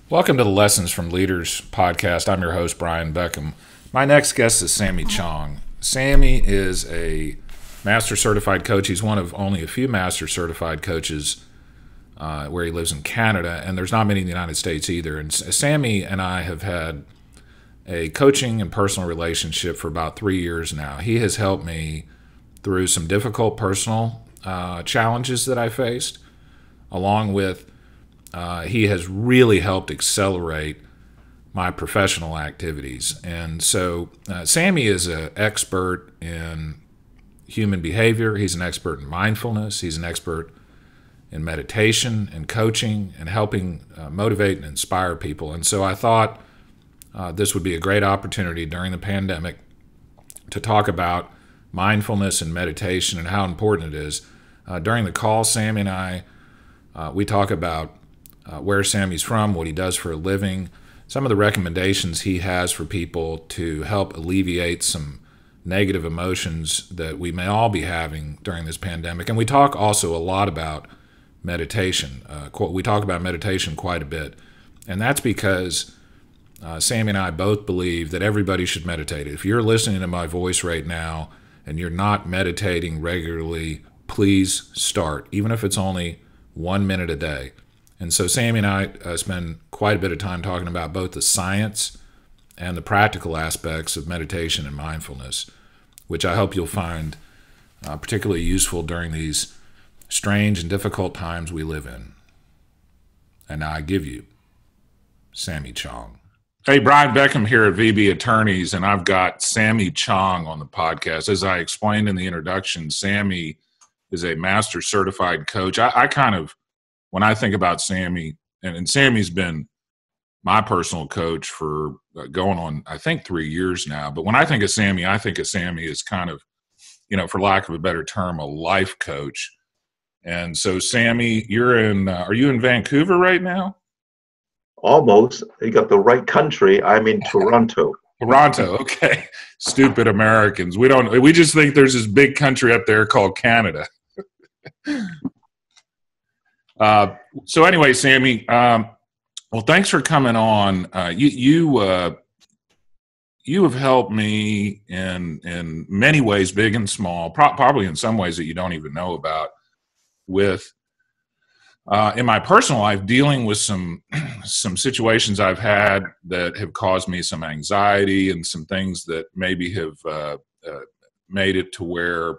Welcome to the Lessons from Leaders podcast. I'm your host, Brian Beckcom. My next guest is Samy Chong. Samy is a master certified coach. He's one of only a few master certified coaches where he lives in Canada, and there's not many in the United States either. And Samy and I have had a coaching and personal relationship for about 3 years now. He has helped me through some difficult personal challenges that I faced, along with he has really helped accelerate my professional activities. And so Samy is an expert in human behavior. He's an expert in mindfulness. He's an expert in meditation and coaching and helping motivate and inspire people. And so I thought this would be a great opportunity during the pandemic to talk about mindfulness and meditation and how important it is. During the call, Samy and I, we talk about where Samy's from, what he does for a living, some of the recommendations he has for people to help alleviate some negative emotions that we may all be having during this pandemic. And we talk also a lot about meditation. We talk about meditation quite a bit. And that's because Samy and I both believe that everybody should meditate. If you're listening to my voice right now and you're not meditating regularly, please start, even if it's only 1 minute a day. And so Samy and I spend quite a bit of time talking about both the science and the practical aspects of meditation and mindfulness, which I hope you'll find particularly useful during these strange and difficult times we live in. And now I give you Samy Chong. Hey, Brian Beckcom here at VB Attorneys, and I've got Samy Chong on the podcast. As I explained in the introduction, Samy is a master certified coach. I kind of, when I think about Samy, and Samy's been my personal coach for going on, I think, 3 years now. But when I think of Samy as kind of, for lack of a better term, a life coach. And so, Samy, are you in Vancouver right now? Almost. You got the right country. I'm in Toronto. Toronto, okay. Stupid Americans. We just think there's this big country up there called Canada. So anyway, Samy, well, thanks for coming on. You have helped me in many ways, big and small, probably in some ways that you don't even know about, with in my personal life, dealing with some situations I've had that have caused me some anxiety and some things that maybe have made it to where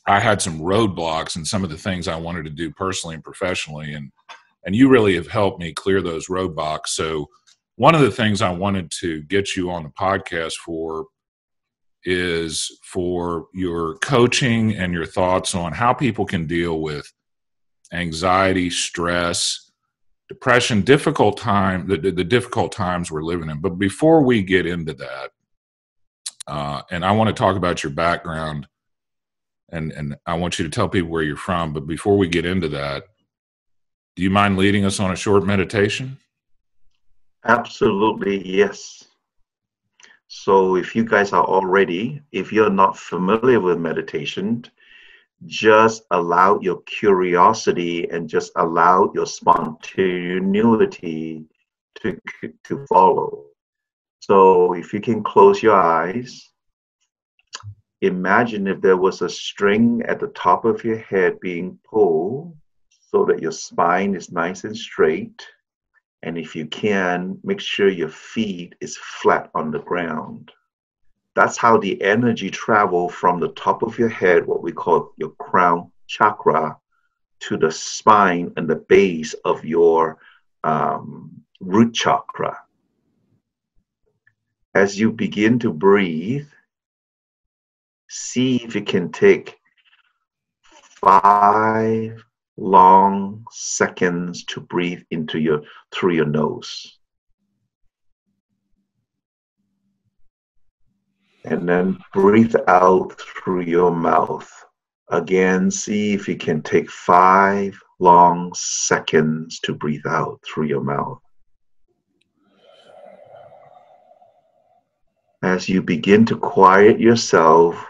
I had some roadblocks in some of the things I wanted to do personally and professionally, and you really have helped me clear those roadblocks. So one of the things I wanted to get you on the podcast for is for your coaching and your thoughts on how people can deal with anxiety, stress, depression, the difficult times we're living in. But before we get into that, and I want to talk about your background, and I want you to tell people where you're from. But before we get into that, do you mind leading us on a short meditation? Absolutely, yes. So if you guys are all ready, if you're not familiar with meditation, just allow your curiosity and just allow your spontaneity to follow. So if you can close your eyes, imagine if there was a string at the top of your head being pulled so that your spine is nice and straight. And if you can, make sure your feet is flat on the ground. That's how the energy travel from the top of your head, what we call your crown chakra, to the spine and the base of your root chakra. As you begin to breathe, see if you can take 5 long seconds to breathe through your nose. And then breathe out through your mouth. Again, see if you can take 5 long seconds to breathe out through your mouth. As you begin to quiet yourself,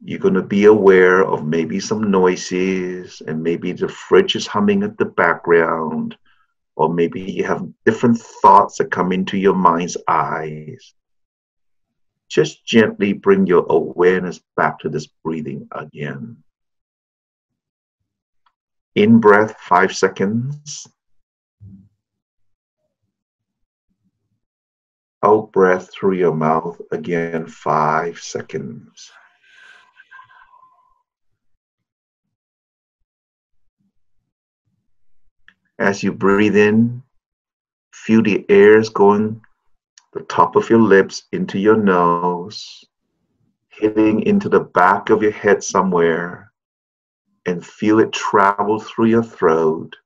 you're going to be aware of maybe some noises, and maybe the fridge is humming at the background. or maybe you have different thoughts that come into your mind's eyes, just gently bring your awareness back to this breathing again. In breath, 5 seconds. Out breath through your mouth, again, 5 seconds. As you breathe in, feel the air is going the top of your lips into your nose, hitting into the back of your head somewhere, and feel it travel through your throat.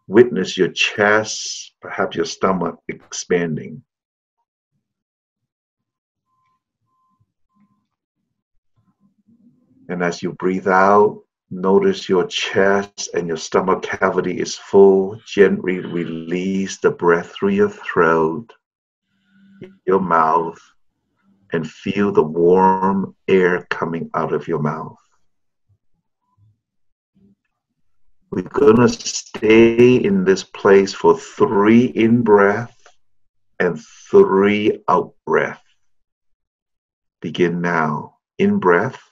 Witness your chest, perhaps your stomach expanding. And as you breathe out, notice your chest and your stomach cavity is full. Gently release the breath through your throat, your mouth, and feel the warm air coming out of your mouth. We're going to stay in this place for 3 in-breath and 3 out-breath. Begin now. In-breath.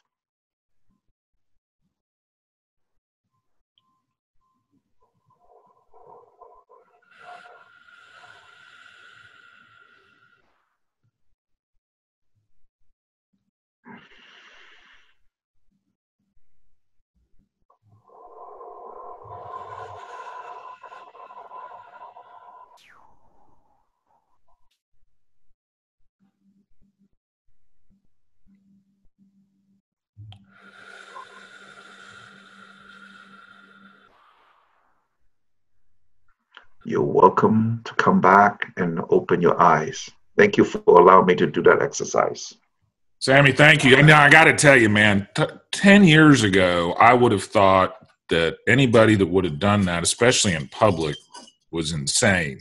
You're welcome to come back and open your eyes. Thank you for allowing me to do that exercise. Samy, thank you. Now, I got to tell you, man, 10 years ago, I would have thought that anybody that would have done that, especially in public, was insane.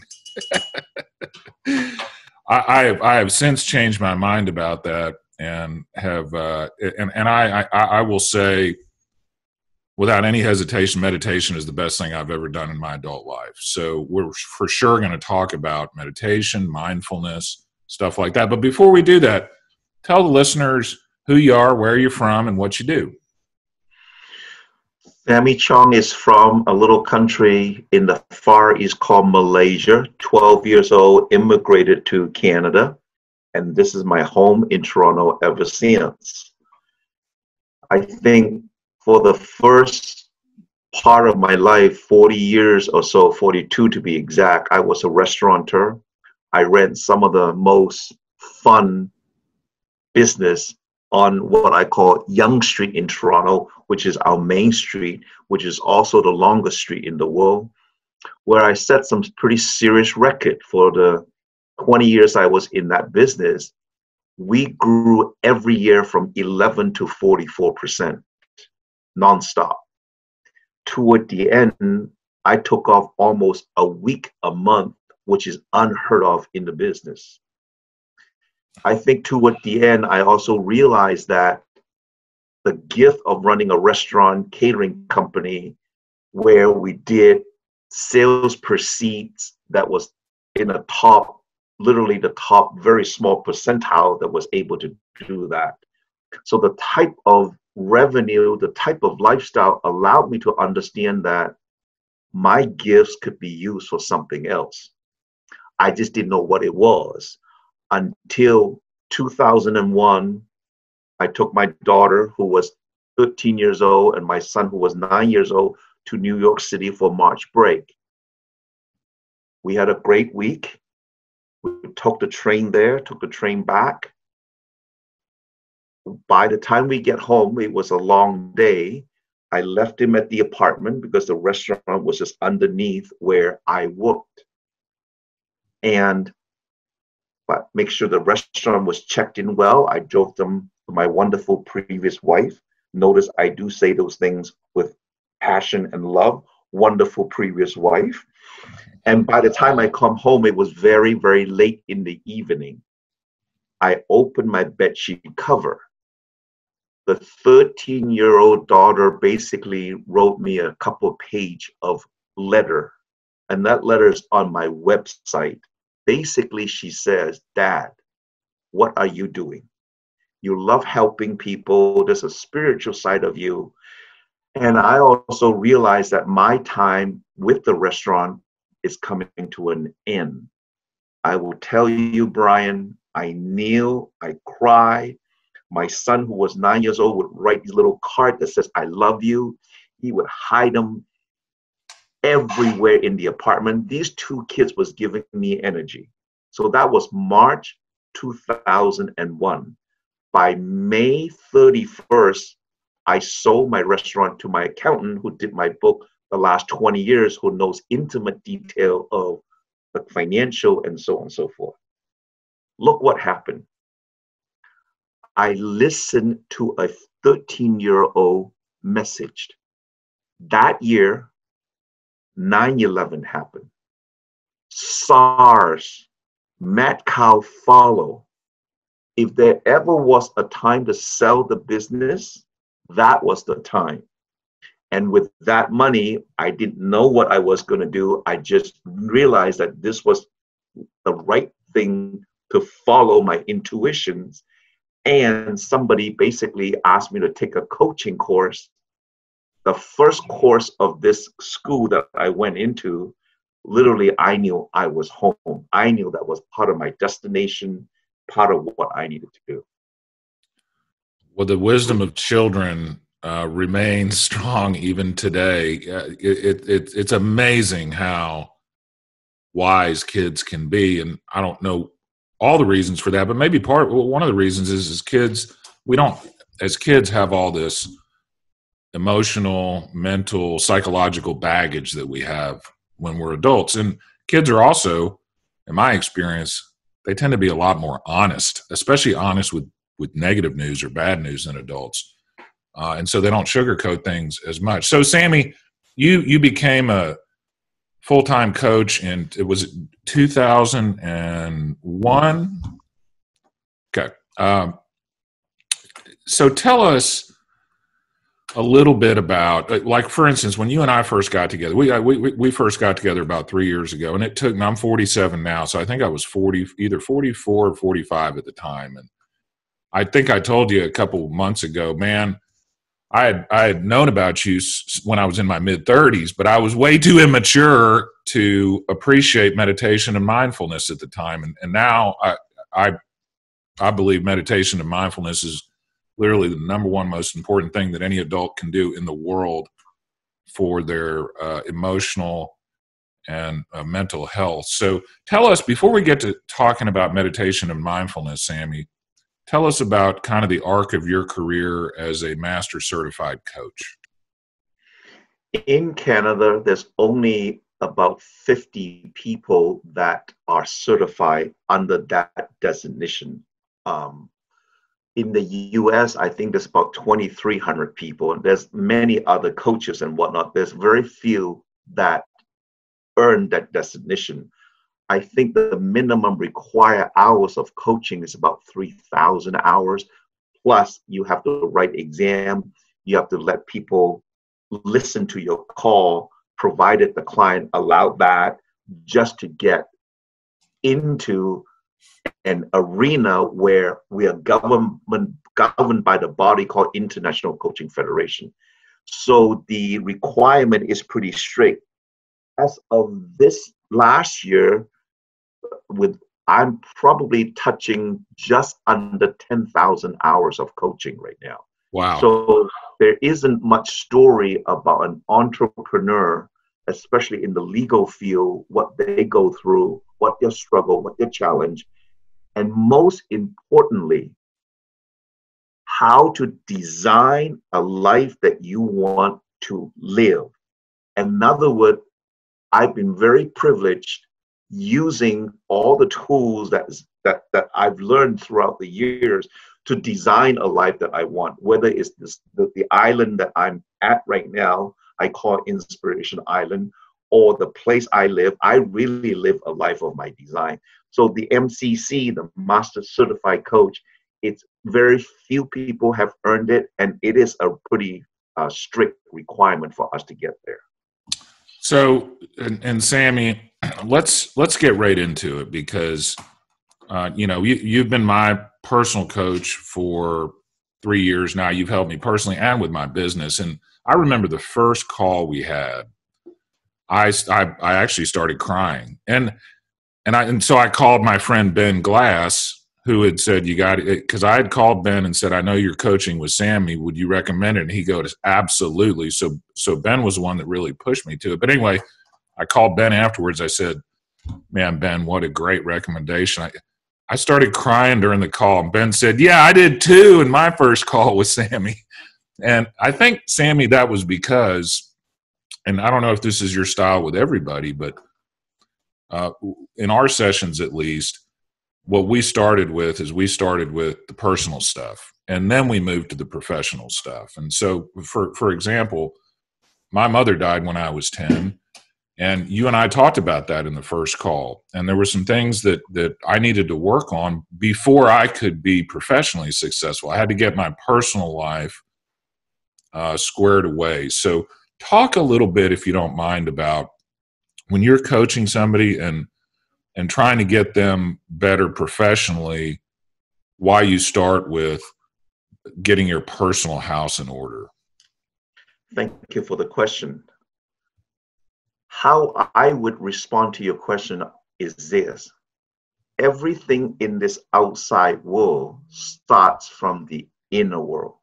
I have since changed my mind about that, and have and I will say, without any hesitation, meditation is the best thing I've ever done in my adult life. So we're for sure going to talk about meditation, mindfulness, stuff like that. But before we do that, tell the listeners who you are, where you're from, and what you do. Samy Chong is from a little country in the Far East called Malaysia. 12 years old, immigrated to Canada, and this is my home in Toronto ever since. I think for the first part of my life, 40 years or so, 42 to be exact, I was a restaurateur. I ran some of the most fun business on what I call Yonge Street in Toronto, which is our main street, which is also the longest street in the world, where I set some pretty serious record for the 20 years I was in that business. We grew every year from 11 to 44%, nonstop. Toward the end, I took off almost a week a month, which is unheard of in the business. I think toward the end, I also realized that the gift of running a restaurant catering company where we did sales per seats that was in the top, literally the top very small percentile that was able to do that. So the type of revenue, the type of lifestyle allowed me to understand that my gifts could be used for something else. I just didn't know what it was. Until 2001, I took my daughter, who was 13 years old, and my son, who was 9 years old, to New York City for March break. We had a great week. We took the train there, took the train back. By the time we get home, it was a long day. I left him at the apartment because the restaurant was just underneath where I worked. And but make sure the restaurant was checked in well. I drove them to my wonderful previous wife. Notice I do say those things with passion and love. Wonderful previous wife. And by the time I come home, it was very, very late in the evening. I opened my bedsheet cover. The 13-year-old daughter basically wrote me a couple of pages of letter and that letter is on my website. Basically, she says, Dad, what are you doing? You love helping people. There's a spiritual side of you. And I also realized that my time with the restaurant is coming to an end. I will tell you, Brian, I kneel, I cry. My son, who was 9 years old, would write these little cards that says, I love you. He would hide them everywhere in the apartment. These two kids was giving me energy. So that was March 2001. By May 31st, I sold my restaurant to my accountant who did my book the last 20 years, who knows intimate detail of the financial and so on and so forth. Look what happened. I listened to a 13-year-old messaged. That year, 9/11 happened. SARS, mad cow follow. If there ever was a time to sell the business, that was the time. And with that money, I didn't know what I was going to do. I just realized that this was the right thing to follow my intuitions. And somebody basically asked me to take a coaching course. The first course of this school that I went into, literally, I knew I was home. I knew that was part of my destination, part of what I needed to do. Well, the wisdom of children remains strong even today. It's amazing how wise kids can be, and I don't know all the reasons for that, but maybe one of the reasons is kids, we don't, as kids, have all this emotional, mental, psychological baggage that we have when we're adults. And kids are also, in my experience, they tend to be a lot more honest, especially honest with negative news or bad news than adults. And so they don't sugarcoat things as much. So, Samy, you became a full-time coach in, it was 2001? Okay. So tell us a little bit about, like, for instance, when you and I first got together, we first got together about 3 years ago, and it took, and I'm 47 now, so I think I was 40, either 44 or 45 at the time. And I think I told you a couple months ago, man, I had known about you when I was in my mid-30s, but I was way too immature to appreciate meditation and mindfulness at the time. And now I believe meditation and mindfulness is literally the number one most important thing that any adult can do in the world for their emotional and mental health. So tell us, before we get to talking about meditation and mindfulness, Samy, tell us about kind of the arc of your career as a master certified coach. In Canada, there's only about 50 people that are certified under that designation. In the US, I think there's about 2,300 people, and there's many other coaches and whatnot. There's very few that earn that designation. I think the minimum required hours of coaching is about 3,000 hours. Plus, you have to write exam. You have to let people listen to your call, provided the client allowed that, just to get into an arena where we are governed by the body called International Coaching Federation. So the requirement is pretty strict. As of this last year, I'm probably touching just under 10,000 hours of coaching right now. Wow. So there isn't much story about an entrepreneur, especially in the legal field, what they go through, what their struggle, what their challenge, and most importantly, how to design a life that you want to live. In other words, I've been very privileged using all the tools that I've learned throughout the years to design a life that I want, whether it's the island that I'm at right now, I call Inspiration Island, or the place I live. I really live a life of my design. So the MCC, the Master Certified Coach, it's very few people have earned it, and it is a pretty strict requirement for us to get there. So, and Sammy, let's get right into it because you've been my personal coach for 3 years now. You've helped me personally and with my business. And I remember the first call we had. I actually started crying, and so I called my friend Ben Glass, who had said, you got it, because I had called Ben and said, I know you're coaching with Sammy. Would you recommend it? And he goes, absolutely. So Ben was the one that really pushed me to it. But anyway, I called Ben afterwards. I said, man, Ben, what a great recommendation. I started crying during the call. And Ben said, yeah, I did too in my first call with Sammy. And I think, Sammy, that was because, and I don't know if this is your style with everybody, but in our sessions at least, what we started with the personal stuff, and then we moved to the professional stuff. And so, for example, my mother died when I was 10, and you and I talked about that in the first call. And there were some things that I needed to work on before I could be professionally successful. I had to get my personal life squared away. So talk a little bit, if you don't mind, about when you're coaching somebody and trying to get them better professionally, why you start with getting your personal house in order. Thank you for the question. How I would respond to your question is this. Everything in this outside world starts from the inner world.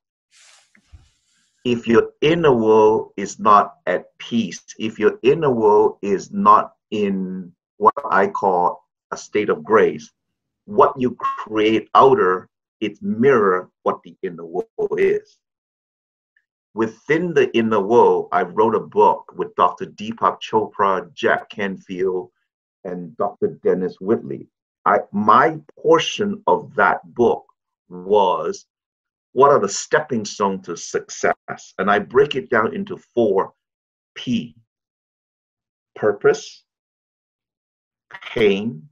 If your inner world is not at peace, if your inner world is not in what I call a state of grace, what you create outer, it mirror what the inner world is. Within the inner world, I wrote a book with Dr. Deepak Chopra, Jack Canfield, and Dr. Dennis Whitley. My portion of that book was, what are the stepping stones to success? And I break it down into 4 P: purpose, pain,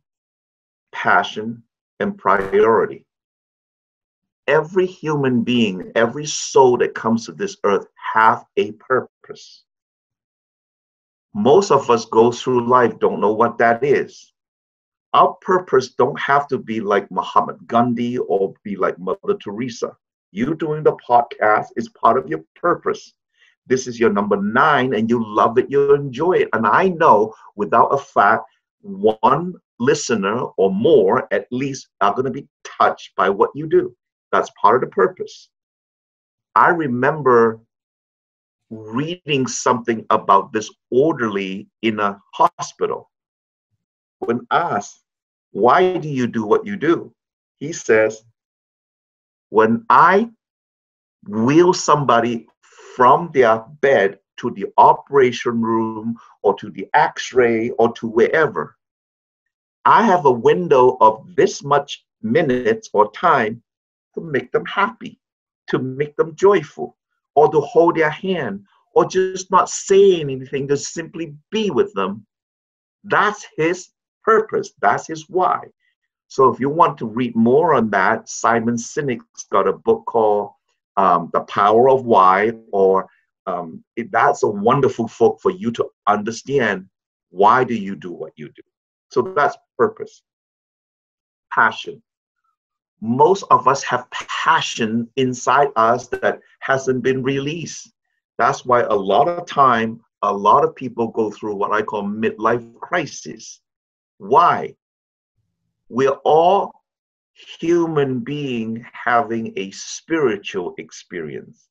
passion, and priority. Every human being, every soul that comes to this earth have a purpose. Most of us go through life, don't know what that is. Our purpose don't have to be like Muhammad Gandhi or be like Mother Teresa. You doing the podcast is part of your purpose. This is your number 9 and you love it, you enjoy it. And I know without a fact, one listener or more at least are going to be touched by what you do. That's part of the purpose. I remember reading something about this orderly in a hospital. When asked, why do you do what you do? He says, when I wheel somebody from their bed to the operation room or to the x-ray or to wherever, I have a window of this much minutes or time to make them happy, to make them joyful, or to hold their hand, or just not say anything, to simply be with them. That's his purpose. That's his why. So if you want to read more on that, Simon Sinek's got a book called The Power of Why, or that's a wonderful book for you to understand why do you do what you do. So that's purpose. Passion. Most of us have passion inside us that hasn't been released. That's why a lot of time, a lot of people go through what I call midlife crisis. Why? We're all human beings having a spiritual experience.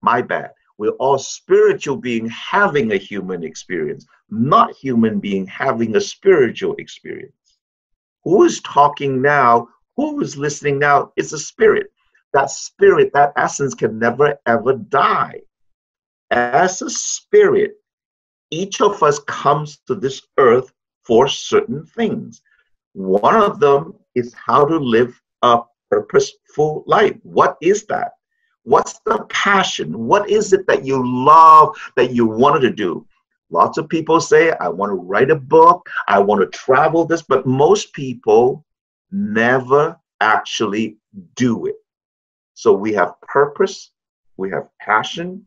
My bad. We're all spiritual beings having a human experience, not human being having a spiritual experience. Who is talking now? Who is listening now? It's a spirit. That spirit, that essence can never ever die. As a spirit, each of us comes to this earth for certain things. One of them is how to live a purposeful life. What is that? What's the passion? What is it that you love, that you wanted to do? Lots of people say, I want to write a book, I want to travel this, but most people never actually do it. So we have purpose, we have passion,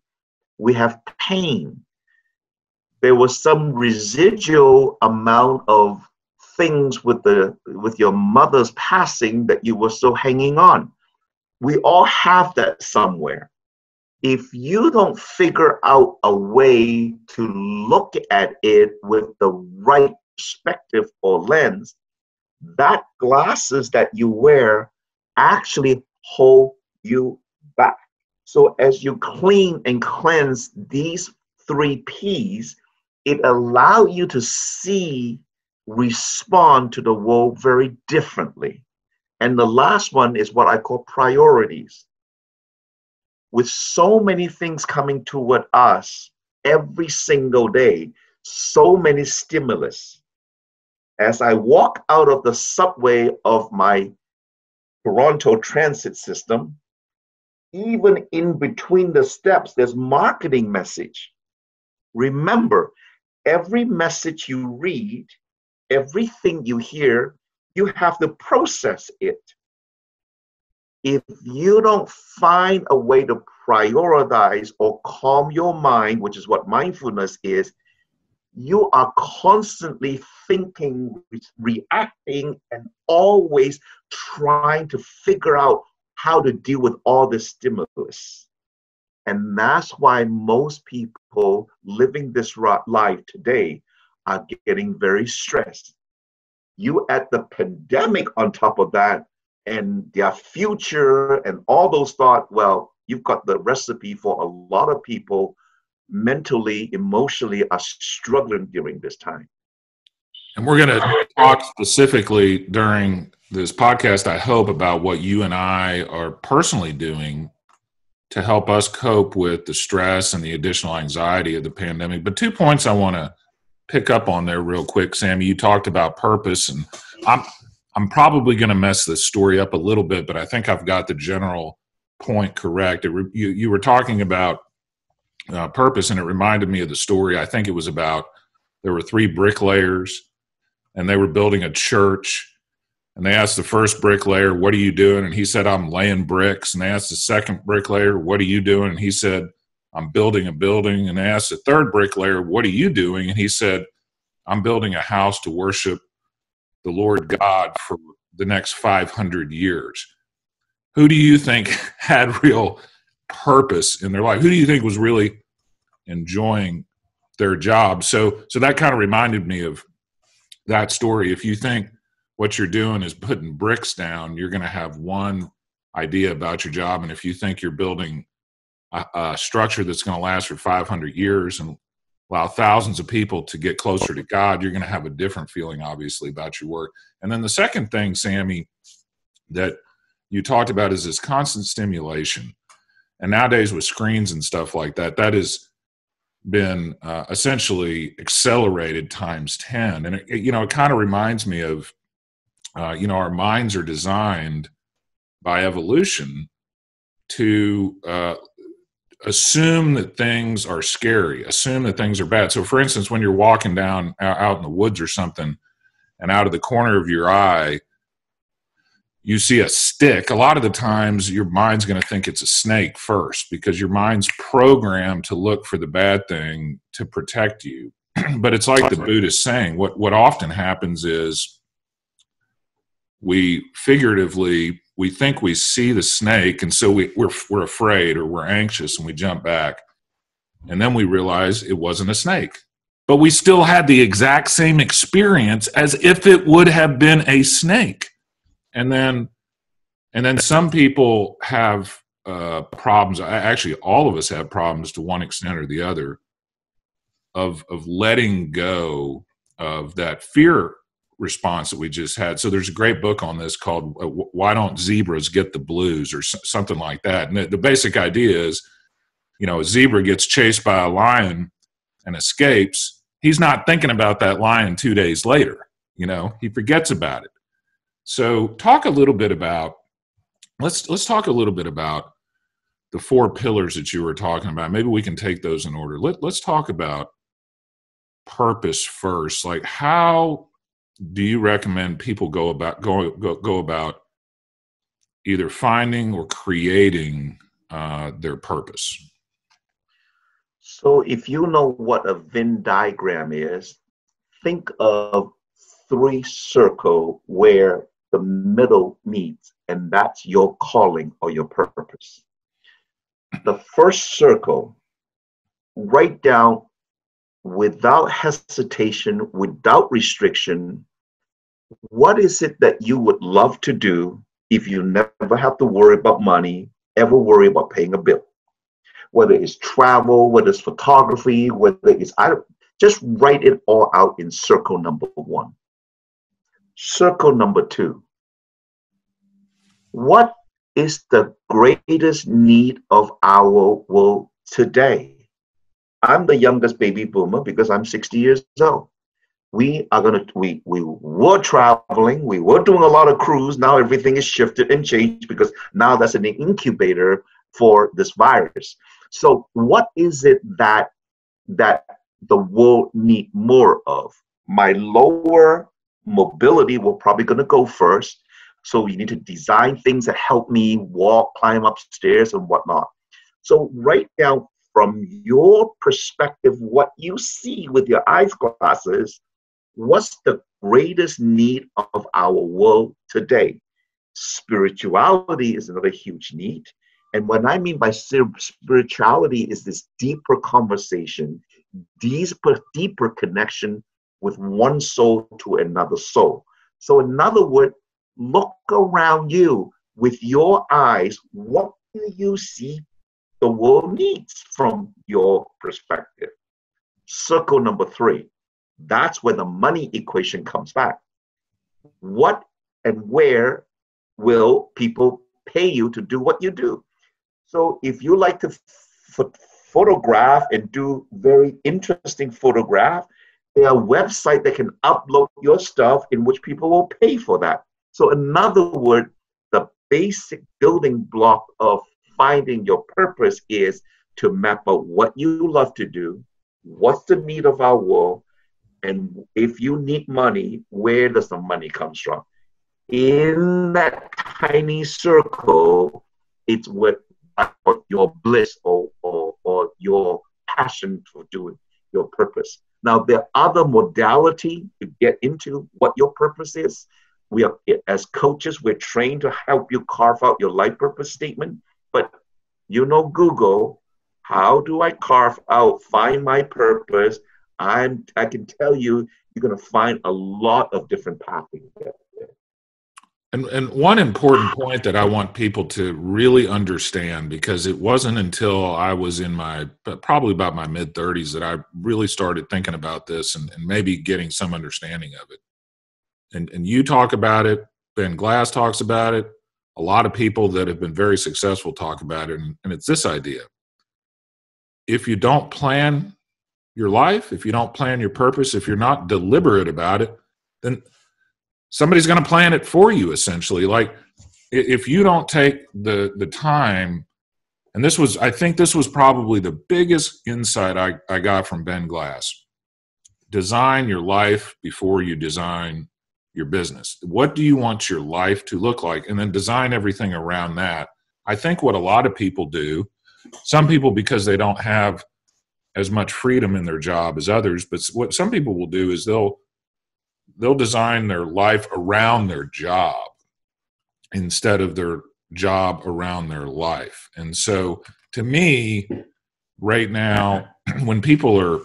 we have pain. there was some residual amount of things with your mother's passing that you were still hanging on. We all have that somewhere. If you don't figure out a way to look at it with the right perspective or lens, that glasses that you wear actually hold you back. So as you clean and cleanse these 3 P's, it allows you to see, respond to the world very differently. And the last one is what I call priorities. With so many things coming toward us every single day, so many stimulus. As I walk out of the subway of my Toronto transit system, even in between the steps, there's marketing message. Remember, every message you read, everything you hear, you have to process it. If you don't find a way to prioritize or calm your mind, which is what mindfulness is, you are constantly thinking, reacting, and always trying to figure out how to deal with all this stimulus. And that's why most people living this life today are getting very stressed. You add the pandemic on top of that, and their future and all those thoughts, well, you've got the recipe for a lot of people mentally, emotionally are struggling during this time. And we're going to talk specifically during this podcast, I hope, about what you and I are personally doing to help us cope with the stress and the additional anxiety of the pandemic. But 2 points I want to pick up on there real quick, Sammy. You talked about purpose, and I'm probably going to mess this story up a little bit, but I think I've got the general point correct. You were talking about purpose, and it reminded me of the story. I think it was about, there were 3 bricklayers, and they were building a church, and they asked the first bricklayer, "What are you doing?" And he said, "I'm laying bricks." And they asked the second bricklayer, "What are you doing?" And he said, "I'm building a building." And they asked the third bricklayer, "What are you doing?" And he said, "I'm building a house to worship the Lord God for the next 500 years. Who do you think had real purpose in their life? Who do you think was really enjoying their job? So that kind of reminded me of that story. If you think what you're doing is putting bricks down, you're going to have one idea about your job. And if you think you're building a structure that's going to last for 500 years and allow thousands of people to get closer to God, you're going to have a different feeling, obviously, about your work. And then the second thing, Sammy, that you talked about is this constant stimulation. And nowadays with screens and stuff like that, that has been essentially accelerated times 10. And it kind of reminds me of, our minds are designed by evolution to assume that things are scary, assume that things are bad. So for instance, when you're walking down out in the woods or something, and out of the corner of your eye, you see a stick, a lot of the times your mind's going to think it's a snake first, because your mind's programmed to look for the bad thing to protect you. But it's like the Buddhist saying, what often happens is we think we see the snake, and so we're afraid or we're anxious, and we jump back, and then we realize it wasn't a snake, but we still had the exact same experience as if it would have been a snake. And then some people have problems. Actually, all of us have problems to one extent or the other of letting go of that fear response that we just had. So there's a great book on this called "Why Don't Zebras Get the Blues?" or something like that. And the basic idea is, a zebra gets chased by a lion and escapes. He's not thinking about that lion 2 days later. He forgets about it. So talk a little bit about, let's talk a little bit about the 4 pillars that you were talking about. Maybe we can take those in order. Let's talk about purpose first. Like, how do you recommend people go about either finding or creating their purpose? So if you know what a Venn diagram is, think of three circles where the middle meets, and that's your calling or your purpose. The first circle, write down without hesitation, without restriction, what is it that you would love to do if you never have to worry about money, ever worry about paying a bill? Whether it's travel, whether it's photography, whether it's, just write it all out in circle number one. Circle number two, what is the greatest need of our world today? I'm the youngest baby boomer because I'm 60 years old. We were traveling, we were doing a lot of cruise. Now everything is shifted and changed because now that's an incubator for this virus. So what is it that the world need more of? My lower mobility, we're probably going to go first. So we need to design things that help me walk, climb upstairs and whatnot. So write down from your perspective, what you see with your eyes glasses, what's the greatest need of our world today? Spirituality is another huge need. And what I mean by spirituality is this deeper conversation, deeper connection with one soul to another soul. So in other words, look around you with your eyes. What do you see the world needs from your perspective? Circle number three, that's where the money equation comes back. What and where will people pay you to do what you do? So if you like to photograph and do very interesting photograph, there are websites that can upload your stuff in which people will pay for that. So in other words, the basic building block of finding your purpose is to map out what you love to do, what's the need of our world, and if you need money, where does the money come from? In that tiny circle, it's what your bliss or your passion for doing your purpose. Now, there are other modality to get into what your purpose is. We are, as coaches, we're trained to help you carve out your life purpose statement. But you know, Google, how do I carve out, find my purpose? I can tell you, you're going to find a lot of different pathways there. And one important point that I want people to really understand, because it wasn't until I was in probably about my mid-30s that I really started thinking about this and maybe getting some understanding of it. And you talk about it, Ben Glass talks about it, a lot of people that have been very successful talk about it, and it's this idea. If you don't plan your life, if you don't plan your purpose, if you're not deliberate about it, then somebody's going to plan it for you, essentially. Like, if you don't take the time, and I think this was probably the biggest insight I got from Ben Glass. Design your life before you design your business. What do you want your life to look like? And then design everything around that. I think what a lot of people do, some people because they don't have as much freedom in their job as others, but what some people will do is they'll design their life around their job instead of their job around their life. And so to me, right now, when people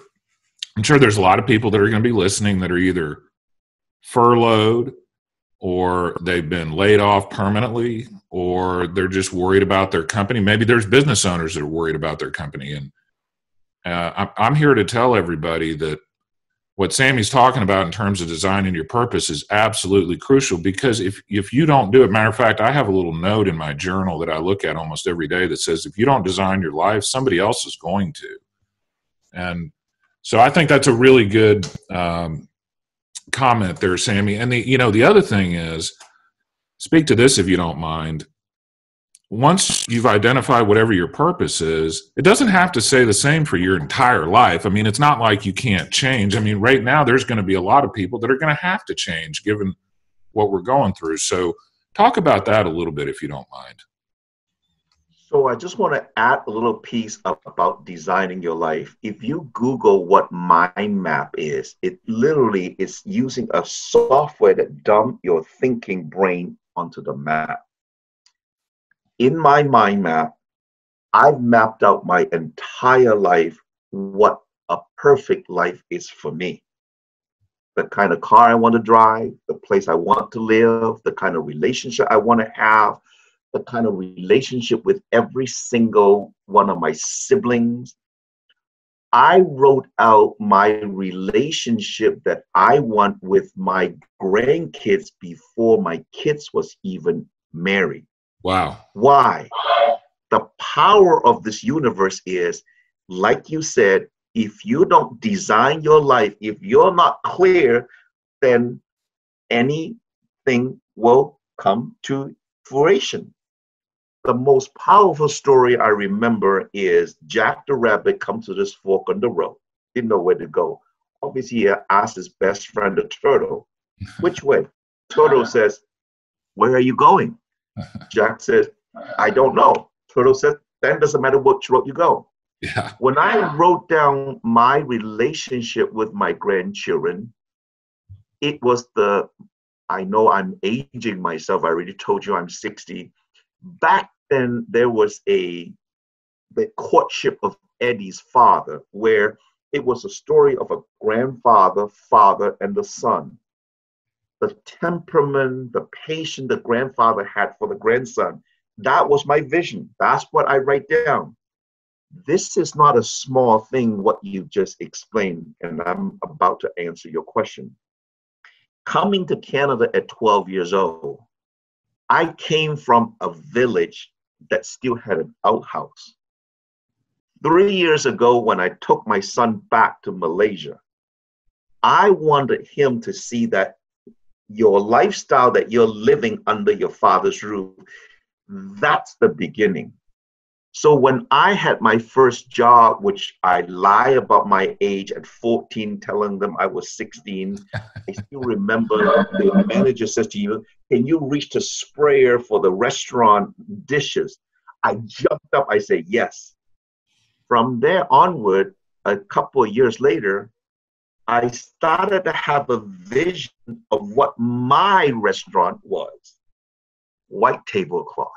I'm sure there's a lot of people that are going to be listening that are either furloughed or they've been laid off permanently, or they're just worried about their company. Maybe there's business owners that are worried about their company. And I'm here to tell everybody that what Samy's talking about in terms of designing your purpose is absolutely crucial, because if you don't do it, matter of fact, I have a little note in my journal that I look at almost every day that says, if you don't design your life, somebody else is going to. And so I think that's a really good comment there, Samy. And the other thing is, speak to this if you don't mind. Once you've identified whatever your purpose is, it doesn't have to stay the same for your entire life. I mean, it's not like you can't change. I mean, right now, there's going to be a lot of people that are going to have to change given what we're going through. So talk about that a little bit, if you don't mind. So I just want to add a little piece about designing your life. If you Google what mind map is, it literally is using a software that dump your thinking brain onto the map. In my mind map, I've mapped out my entire life, what a perfect life is for me. The kind of car I want to drive, the place I want to live, the kind of relationship I want to have, the kind of relationship with every single one of my siblings. I wrote out my relationship that I want with my grandkids before my kids was even married. Wow. Why? The power of this universe is, like you said, if you don't design your life, if you're not clear, then anything will come to fruition. The most powerful story I remember is Jack the Rabbit comes to this fork on the road, didn't know where to go. Obviously, he asked his best friend, the turtle, which way? Turtle says, where are you going? Jack says, I don't know. Turtle says, then doesn't matter which road you go. Yeah. When I wrote down my relationship with my grandchildren, it was I know I'm aging myself. I already told you I'm 60. Back then, there was the courtship of Eddie's father, where it was a story of a grandfather, father, and the son. The temperament, the patience the grandfather had for the grandson, that was my vision. That's what I write down. This is not a small thing, what you just explained, and I'm about to answer your question. Coming to Canada at 12 years old, I came from a village that still had an outhouse. 3 years ago, when I took my son back to Malaysia, I wanted him to see that your lifestyle that you're living under your father's roof, that's the beginning. So when I had my first job, which I lie about my age at 14, telling them I was 16, I still remember the manager says to you, can you reach the sprayer for the restaurant dishes? I jumped up, I said, yes. From there onward, a couple of years later, I started to have a vision of what my restaurant was. White tablecloth,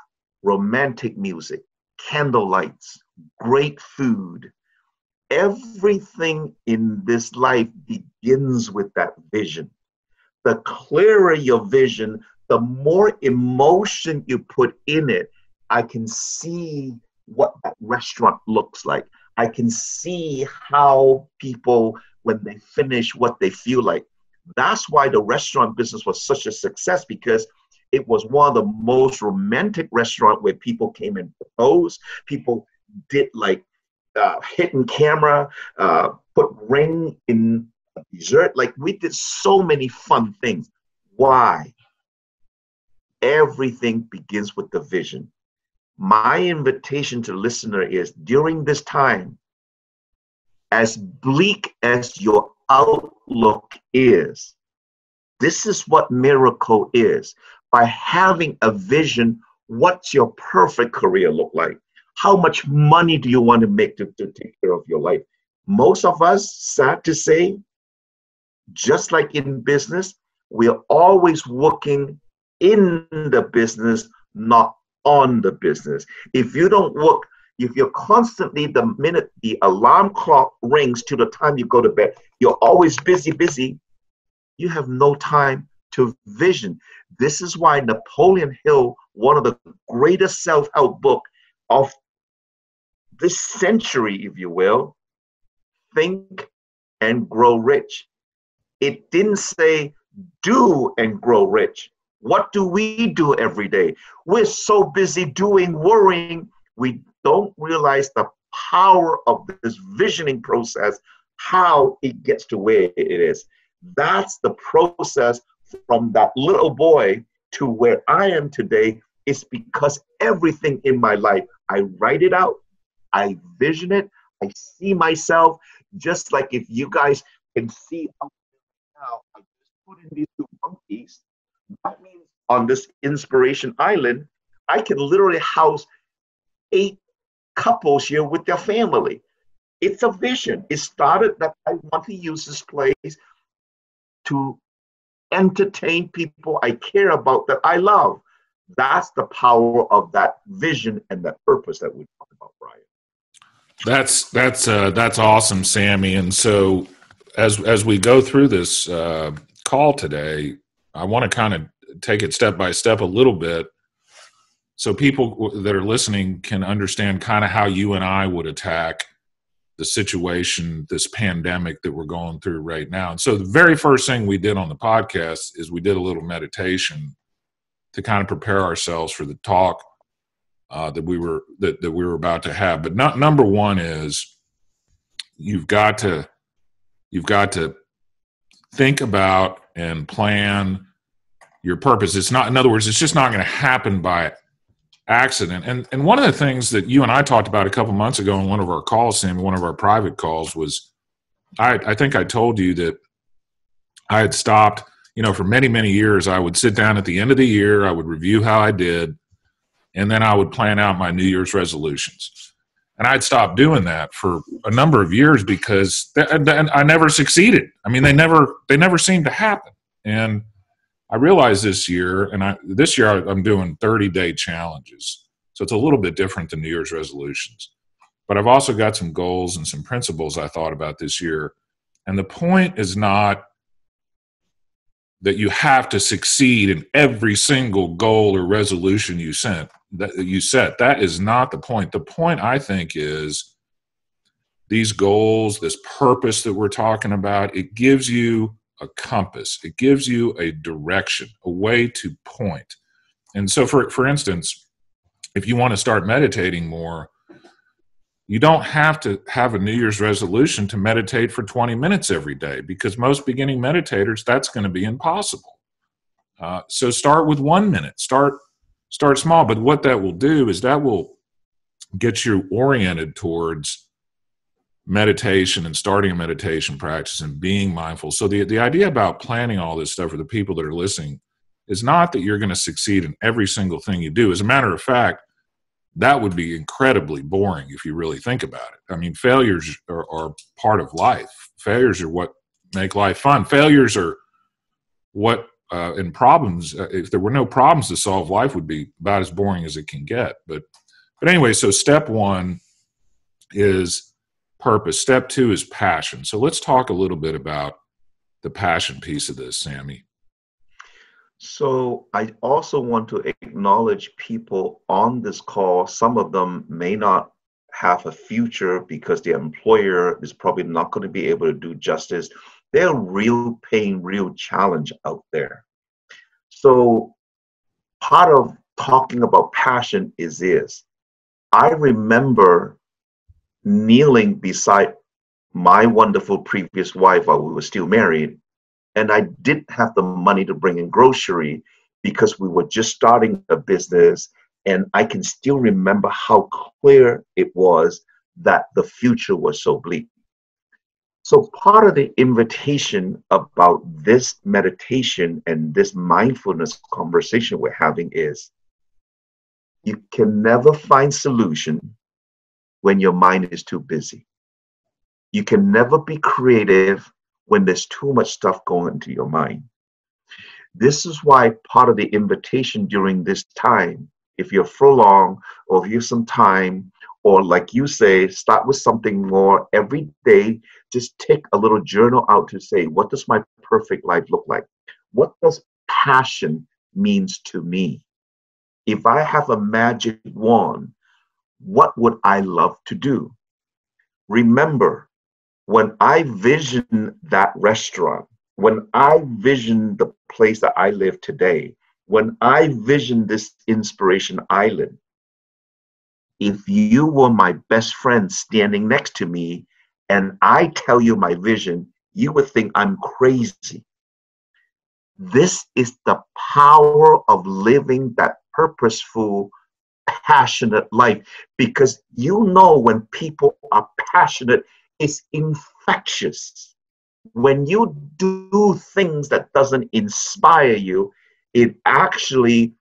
romantic music, candle lights, great food. Everything in this life begins with that vision. The clearer your vision, the more emotion you put in it. I can see what that restaurant looks like. I can see how people, when they finish, what they feel like. That's why the restaurant business was such a success, because it was one of the most romantic restaurants where people came and proposed. People did like hidden camera, put ring in dessert. Like we did so many fun things. Why? Everything begins with the vision. My invitation to the listener is, during this time, as bleak as your outlook is, this is what miracle is. By having a vision, what's your perfect career look like? How much money do you want to make to take care of your life? Most of us, sad to say, just like in business, we're always working in the business, not on the business. If you don't work, if you're constantly, the minute the alarm clock rings to the time you go to bed, you're always busy, you have no time to vision. This is why Napoleon Hill, one of the greatest self-help book of this century, if you will, Think and Grow Rich. It didn't say do and grow rich. What do we do every day? We're so busy doing, worrying, we don't realize the power of this visioning process, how it gets to where it is. That's the process from that little boy to where I am today. Is because everything in my life, I write it out, I vision it, I see myself, just like if you guys can see now, I just put in these two monkeys. That means on this inspiration island, I can literally house 8 couples here with their family. It's a vision. It started that I want to use this place to entertain people I care about, that I love. That's the power of that vision and that purpose that we talk about, Brian. That's awesome, Sammy. And so as we go through this call today, I want to kind of take it step by step a little bit, so people that are listening can understand kind of how you and I would attack the situation, this pandemic that we're going through right now. And so the very first thing we did on the podcast is we did a little meditation to kind of prepare ourselves for the talk that we were about to have. But number one is you've got to think about and plan your purpose. It's not, in other words, it's just not going to happen by accident. And one of the things that you and I talked about a couple months ago in one of our calls, Sam, one of our private calls, was I think I told you that I had stopped, for many, many years. I would sit down at the end of the year, I would review how I did, and then I would plan out my New Year's resolutions. And I'd stopped doing that for a number of years because I never succeeded. I mean, they never seemed to happen. And I realized this year, I'm doing 30-day challenges. So it's a little bit different than New Year's resolutions. But I've also got some goals and some principles I thought about this year. And the point is not that you have to succeed in every single goal or resolution you set. That is not the point. The point, I think, is these goals, this purpose that we're talking about, it gives you a compass. It gives you a direction, a way to point. And so, for instance, if you want to start meditating more, you don't have to have a New Year's resolution to meditate for 20 minutes every day, because most beginning meditators, that's going to be impossible. So start with 1 minute. Start small. But what that will do is that will get you oriented towards meditation and starting a meditation practice and being mindful. So the idea about planning all this stuff for the people that are listening is not that you're going to succeed in every single thing you do. As a matter of fact, that would be incredibly boring if you really think about it. I mean, failures are part of life. Failures are what make life fun. Failures are what, and problems, if there were no problems to solve, life would be about as boring as it can get. But anyway, so step one is purpose. Step two is passion. So let's talk a little bit about the passion piece of this, Sammy. So I also want to acknowledge people on this call. Some of them may not have a future because their employer is probably not going to be able to do justice. They're real pain, real challenge out there. So part of talking about passion is this. I remember kneeling beside my wonderful previous wife while we were still married, and I didn't have the money to bring in grocery because we were just starting a business, and I can still remember how clear it was that the future was so bleak. So part of the invitation about this meditation and this mindfulness conversation we're having is you can never find solution when your mind is too busy. You can never be creative when there's too much stuff going into your mind. This is why part of the invitation during this time, if you're furlong or if you have some time, or like you say, start with something more every day, just take a little journal out to say, what does my perfect life look like? What does passion means to me? If I have a magic wand, what would I love to do? Remember, when I vision that restaurant, when I vision the place that I live today, when I vision this inspiration island, if you were my best friend standing next to me and I tell you my vision, you would think I'm crazy. This is the power of living that purposeful, passionate life, because you know when people are passionate, it's infectious. When you do things that doesn't inspire you, it actually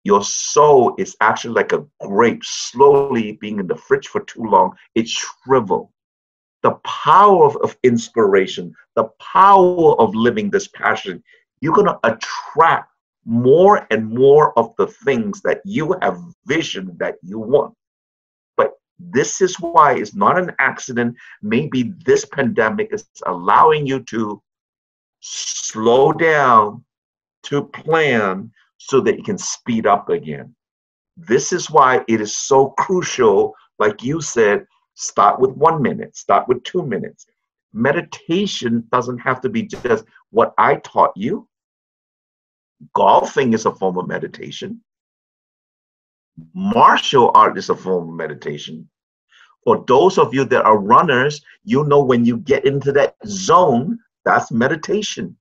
Your soul is actually like a grape slowly being in the fridge for too long. It shriveled. The power of inspiration, the power of living this passion, you're going to attract more and more of the things that you have vision that you want. But this is why it's not an accident. Maybe this pandemic is allowing you to slow down, to plan, so that you can speed up again. This is why it is so crucial, like you said, start with 1 minute, start with 2 minutes. Meditation doesn't have to be just what I taught you. Golfing is a form of meditation. Martial art is a form of meditation. For those of you that are runners, you know when you get into that zone, that's meditation.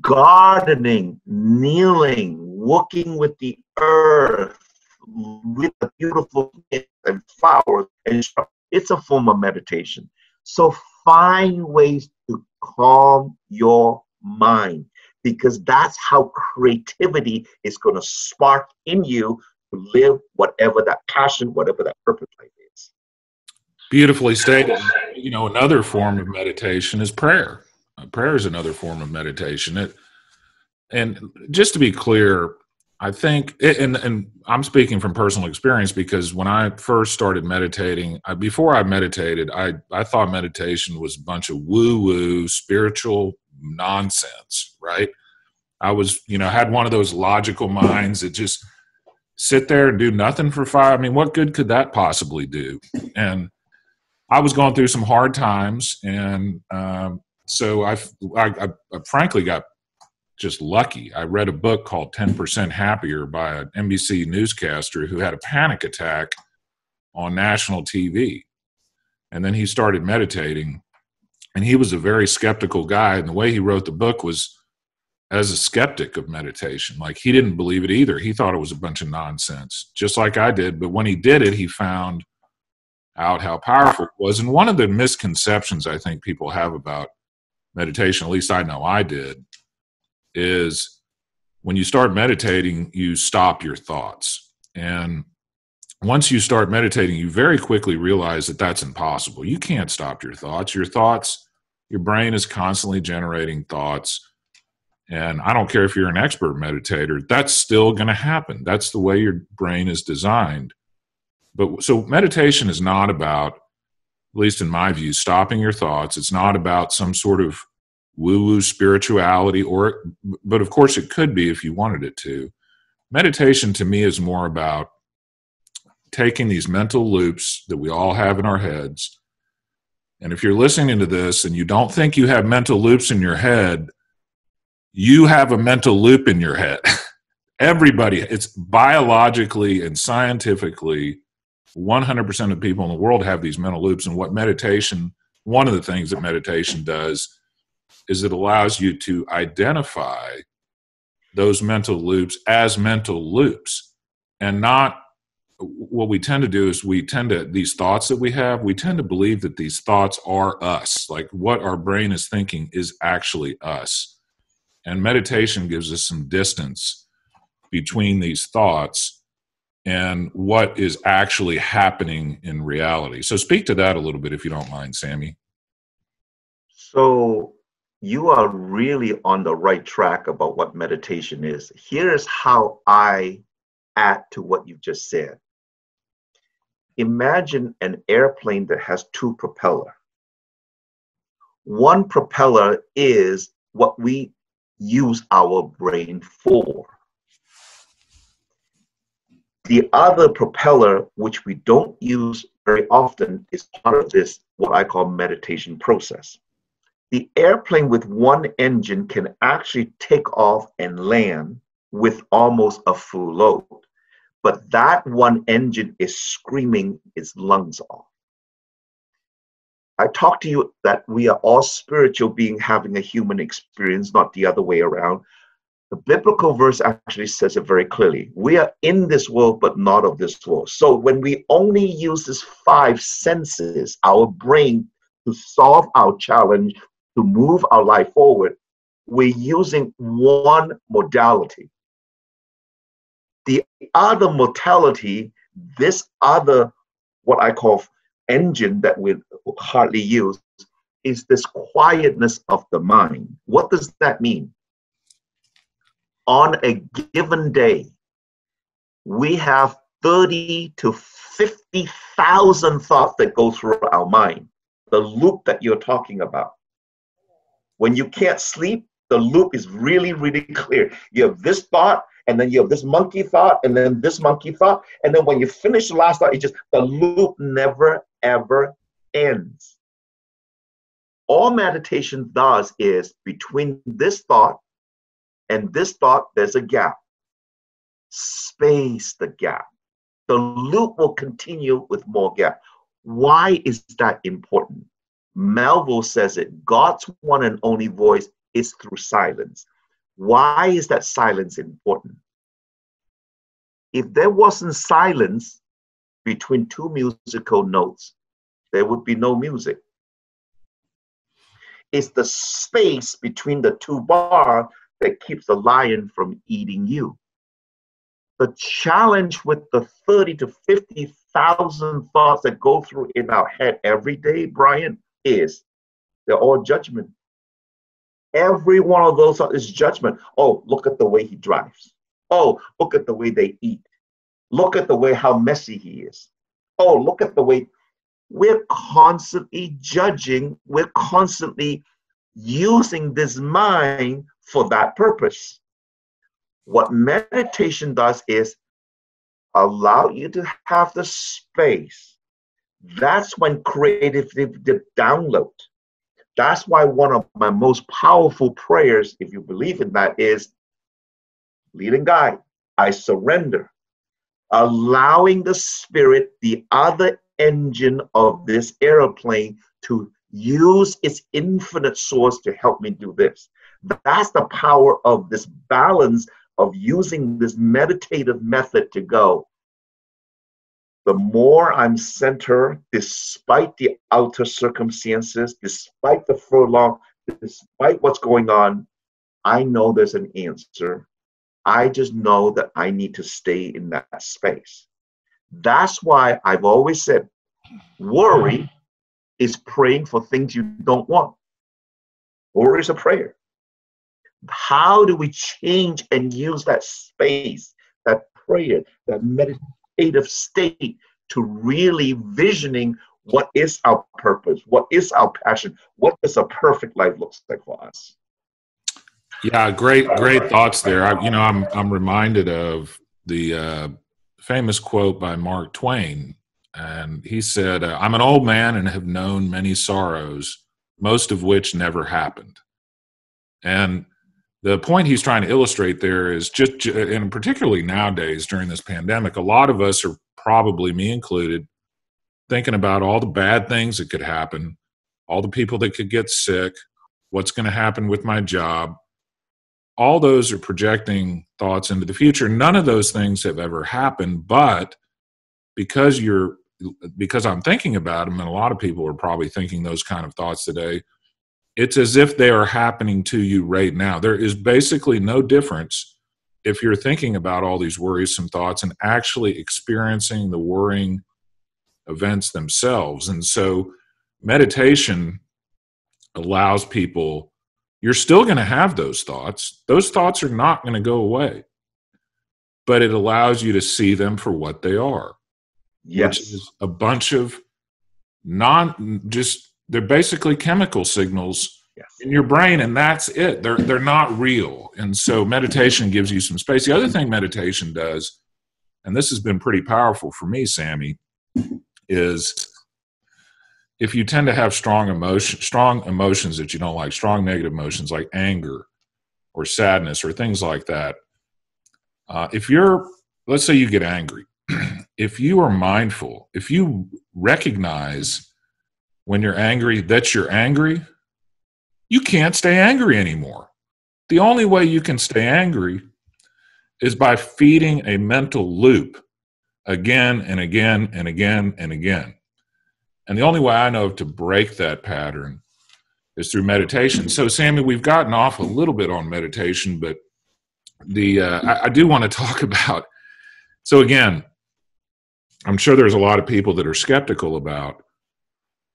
Gardening, kneeling, working with the earth, with the beautiful and flowers, and it's a form of meditation. So find ways to calm your mind, because that's how creativity is going to spark in you to live whatever that passion, whatever that purpose life is. Beautifully stated. You know, another form of meditation is prayer. Prayer is another form of meditation. And just to be clear, I think, and I'm speaking from personal experience, because when I first started meditating, before I meditated, I thought meditation was a bunch of woo-woo spiritual nonsense, right? I was, had one of those logical minds that just sit there and do nothing for five. I mean, what good could that possibly do? And I was going through some hard times, and so I frankly got just lucky. I read a book called 10% Happier by an NBC newscaster who had a panic attack on national TV. And then he started meditating, and he was a very skeptical guy. And the way he wrote the book was as a skeptic of meditation. Like, he didn't believe it either. He thought it was a bunch of nonsense, just like I did. But when he did it, he found out how powerful it was. And one of the misconceptions I think people have about meditation, at least I know I did, is when you start meditating, you stop your thoughts. And once you start meditating, you very quickly realize that that's impossible. You can't stop your thoughts. Your brain is constantly generating thoughts. And I don't care if you're an expert meditator, that's still going to happen. That's the way your brain is designed. But so meditation is not about, at least in my view, stopping your thoughts. It's not about some sort of woo-woo spirituality, but of course it could be if you wanted it to. Meditation to me is more about taking these mental loops that we all have in our heads. And if you're listening to this and you don't think you have mental loops in your head, you have a mental loop in your head. Everybody, it's biologically and scientifically, 100% of people in the world have these mental loops. And one of the things that meditation does is it allows you to identify those mental loops as mental loops, and not what we tend to do is these thoughts that we tend to believe that these thoughts are us. Like, what our brain is thinking is actually us. And meditation gives us some distance between these thoughts and what is actually happening in reality. So speak to that a little bit, if you don't mind, Samy. So you are really on the right track about what meditation is. Here's how I add to what you just said. Imagine an airplane that has two propellers. One propeller is what we use our brain for. The other propeller, which we don't use very often, is part of this, what I call meditation process. The airplane with one engine can actually take off and land with almost a full load. But that one engine is screaming its lungs off. I talked to you that we are all spiritual beings having a human experience, not the other way around. The biblical verse actually says it very clearly. We are in this world, but not of this world. So when we only use these five senses, our brain, to solve our challenge, to move our life forward, we're using one modality. The other modality, this other, what I call engine that we hardly use, is this quietness of the mind. What does that mean? On a given day, we have 30 to 50,000 thoughts that go through our mind. The loop that you're talking about. When you can't sleep, the loop is really, really clear. You have this thought, and then you have this monkey thought, and then this monkey thought, and then when you finish the last thought, the loop never, ever ends. All meditation does is between this thought and this thought, there's a gap. Space the gap. The loop will continue with more gap. Why is that important? Melville says it, God's one and only voice is through silence. Why is that silence important? If there wasn't silence between two musical notes, there would be no music. It's the space between the two bars that keeps the lion from eating you. The challenge with the 30 to 50,000 thoughts that go through in our head every day, Brian, is they're all judgment. Every one of those is judgment. Oh, look at the way he drives. Oh, look at the way they eat. Look at the way how messy he is. Oh, look at the way we're constantly judging. We're constantly using this mind for that purpose. What meditation does is allow you to have the space. That's when creativity download. That's why one of my most powerful prayers, if you believe in that, is lead and guide. I surrender. Allowing the spirit, the other engine of this airplane, to use its infinite source to help me do this. That's the power of this balance of using this meditative method to go. The more I'm centered, despite the outer circumstances, despite the furlong, despite what's going on, I know there's an answer. I just know that I need to stay in that space. That's why I've always said, worry is praying for things you don't want. Worry is a prayer. How do we change and use that space, that prayer, that meditative state to really visioning what is our purpose, what is our passion, what does a perfect life looks like for us? Yeah, great thoughts there. I'm reminded of the famous quote by Mark Twain, and he said, "I'm an old man and have known many sorrows, most of which never happened." And the point he's trying to illustrate there is and particularly nowadays during this pandemic, a lot of us are, probably me included, thinking about all the bad things that could happen, all the people that could get sick, what's going to happen with my job. All those are projecting thoughts into the future. None of those things have ever happened, but because I'm thinking about them, and a lot of people are probably thinking those kind of thoughts today, it's as if they are happening to you right now. There is basically no difference if you're thinking about all these worrisome thoughts and actually experiencing the worrying events themselves. And so meditation allows people, you're still going to have those thoughts. Those thoughts are not going to go away, but it allows you to see them for what they are. Yes. Which is a bunch of they're basically chemical signals in your brain, and that's it. They're not real. And so meditation gives you some space. The other thing meditation does, and this has been pretty powerful for me, Samy, is if you tend to have strong emotions that you don't like, strong negative emotions like anger or sadness or things like that, let's say you get angry. If you are mindful, if you recognize when you're angry that you're angry, you can't stay angry anymore. The only way you can stay angry is by feeding a mental loop again and again and again and again. And the only way I know to break that pattern is through meditation. So, Samy, we've gotten off a little bit on meditation, but I do want to talk about So again, I'm sure there's a lot of people that are skeptical about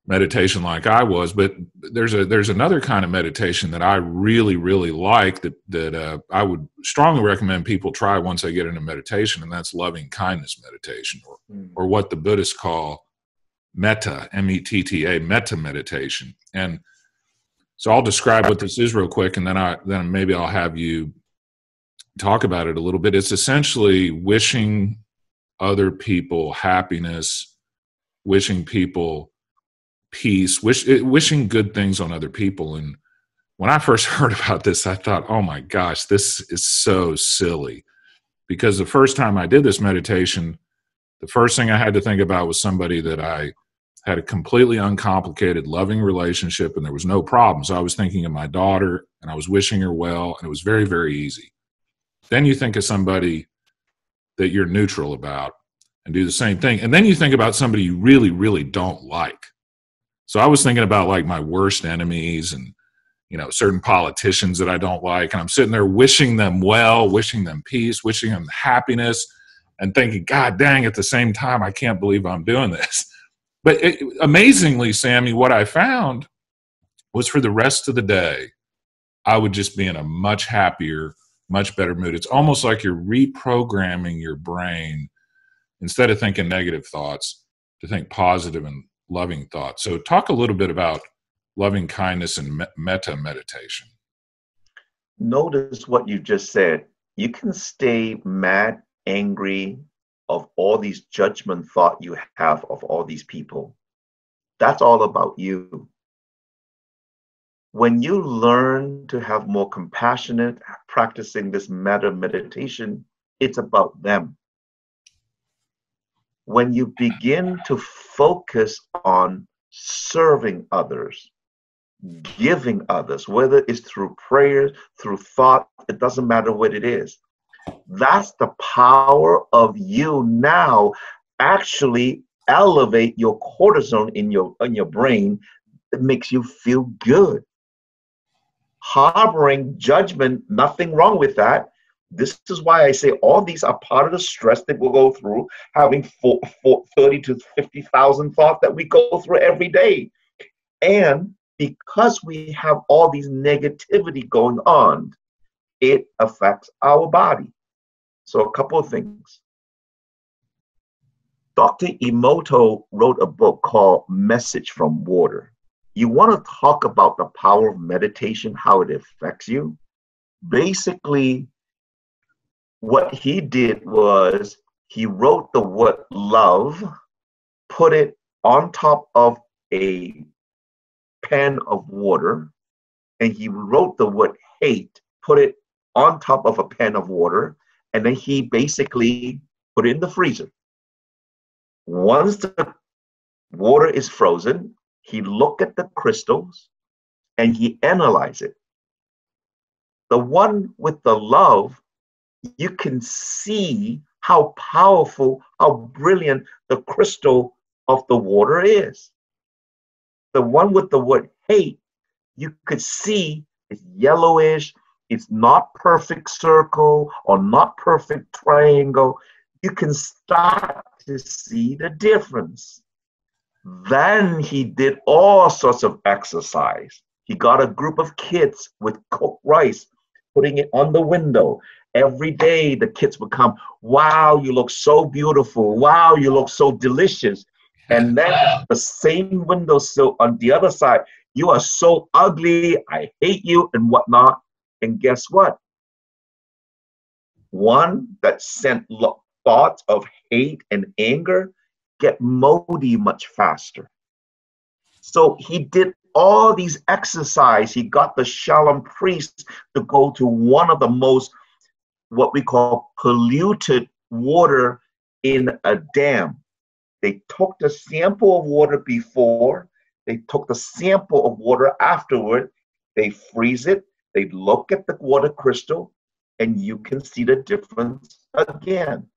meditation like I was, but there's another kind of meditation that I really, really like that I would strongly recommend people try once they get into meditation, and that's loving kindness meditation, or what the Buddhists call metta, M-E-T-T-A, metta meditation. And so I'll describe what this is real quick, and then maybe I'll have you talk about it a little bit. It's essentially wishing other people happiness, wishing people peace, wishing good things on other people. And when I first heard about this, I thought, oh my gosh, this is so silly. Because the first time I did this meditation, the first thing I had to think about was somebody that I had a completely uncomplicated, loving relationship, and there was no problem. So I was thinking of my daughter, and I was wishing her well, and it was very, very easy. Then you think of somebody that you're neutral about and do the same thing. And then you think about somebody you really, really don't like. So I was thinking about like my worst enemies and, certain politicians that I don't like. And I'm sitting there wishing them well, wishing them peace, wishing them happiness, and thinking, God dang, at the same time, I can't believe I'm doing this. But amazingly, Sammy, what I found was for the rest of the day, I would just be in a much happier, much better mood. It's almost like you're reprogramming your brain, instead of thinking negative thoughts, to think positive and loving thoughts. So talk a little bit about loving kindness and metta meditation. Notice what you just said. You can stay mad, angry of all these judgment thought you have of all these people. That's all about you. When you learn to have more compassionate, practicing this metta meditation, it's about them. When you begin to focus on serving others, giving others, whether it's through prayer, through thought, it doesn't matter what it is. That's the power of you now actually elevate your cortisol in your brain. That makes you feel good. Harboring judgment, nothing wrong with that. This is why I say all these are part of the stress that we'll go through, having 30 to 50,000 thoughts that we go through every day. And because we have all these negativity going on, it affects our body. So a couple of things. Dr. Emoto wrote a book called Message from Water. You want to talk about the power of meditation, how it affects you? Basically, what he did was he wrote the word love, put it on top of a pan of water, and he wrote the word hate, put it on top of a pan of water, and then he basically put it in the freezer. Once the water is frozen, he looked at the crystals and he analyzed it. The one with the love, you can see how powerful, how brilliant the crystal of the water is. The one with the word hate, you could see it's yellowish, it's not perfect circle or not perfect triangle. You can start to see the difference. Then he did all sorts of exercise. He got a group of kids with cooked rice, putting it on the window. Every day the kids would come, wow, you look so beautiful. Wow, you look so delicious. And then the same windowsill on the other side, you are so ugly, I hate you, and whatnot. And guess what? One that sent thoughts of hate and anger get moldy much faster. So he did all these exercise. He got the Shalom priest to go to one of the most, what we call polluted water in a dam. They took the sample of water before, they took the sample of water afterward, they freeze it, they look at the water crystal, and you can see the difference again.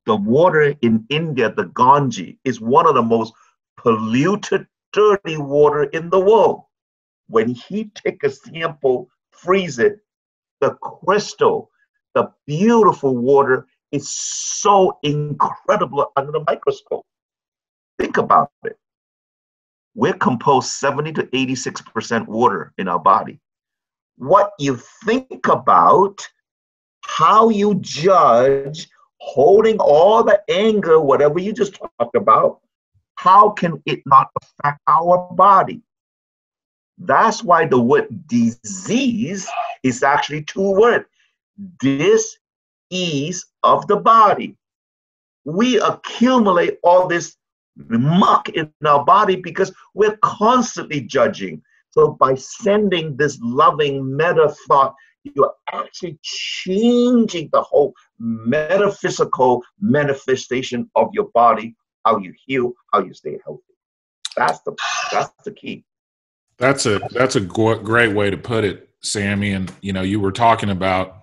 The water in India, the Ganges, is one of the most polluted, dirty water in the world. When he take a sample, freeze it, the crystal, the beautiful water is so incredible under the microscope. Think about it. We're composed 70 to 86% water in our body. What you think about, how you judge, holding all the anger, whatever you just talked about, how can it not affect our body? That's why the word disease is actually two words. Dis-ease of the body. We accumulate all this muck in our body because we're constantly judging. So by sending this loving meta thought, you're actually changing the whole metaphysical manifestation of your body, how you heal, how you stay healthy. That's the key. That's a great way to put it, Sammy. And you were talking about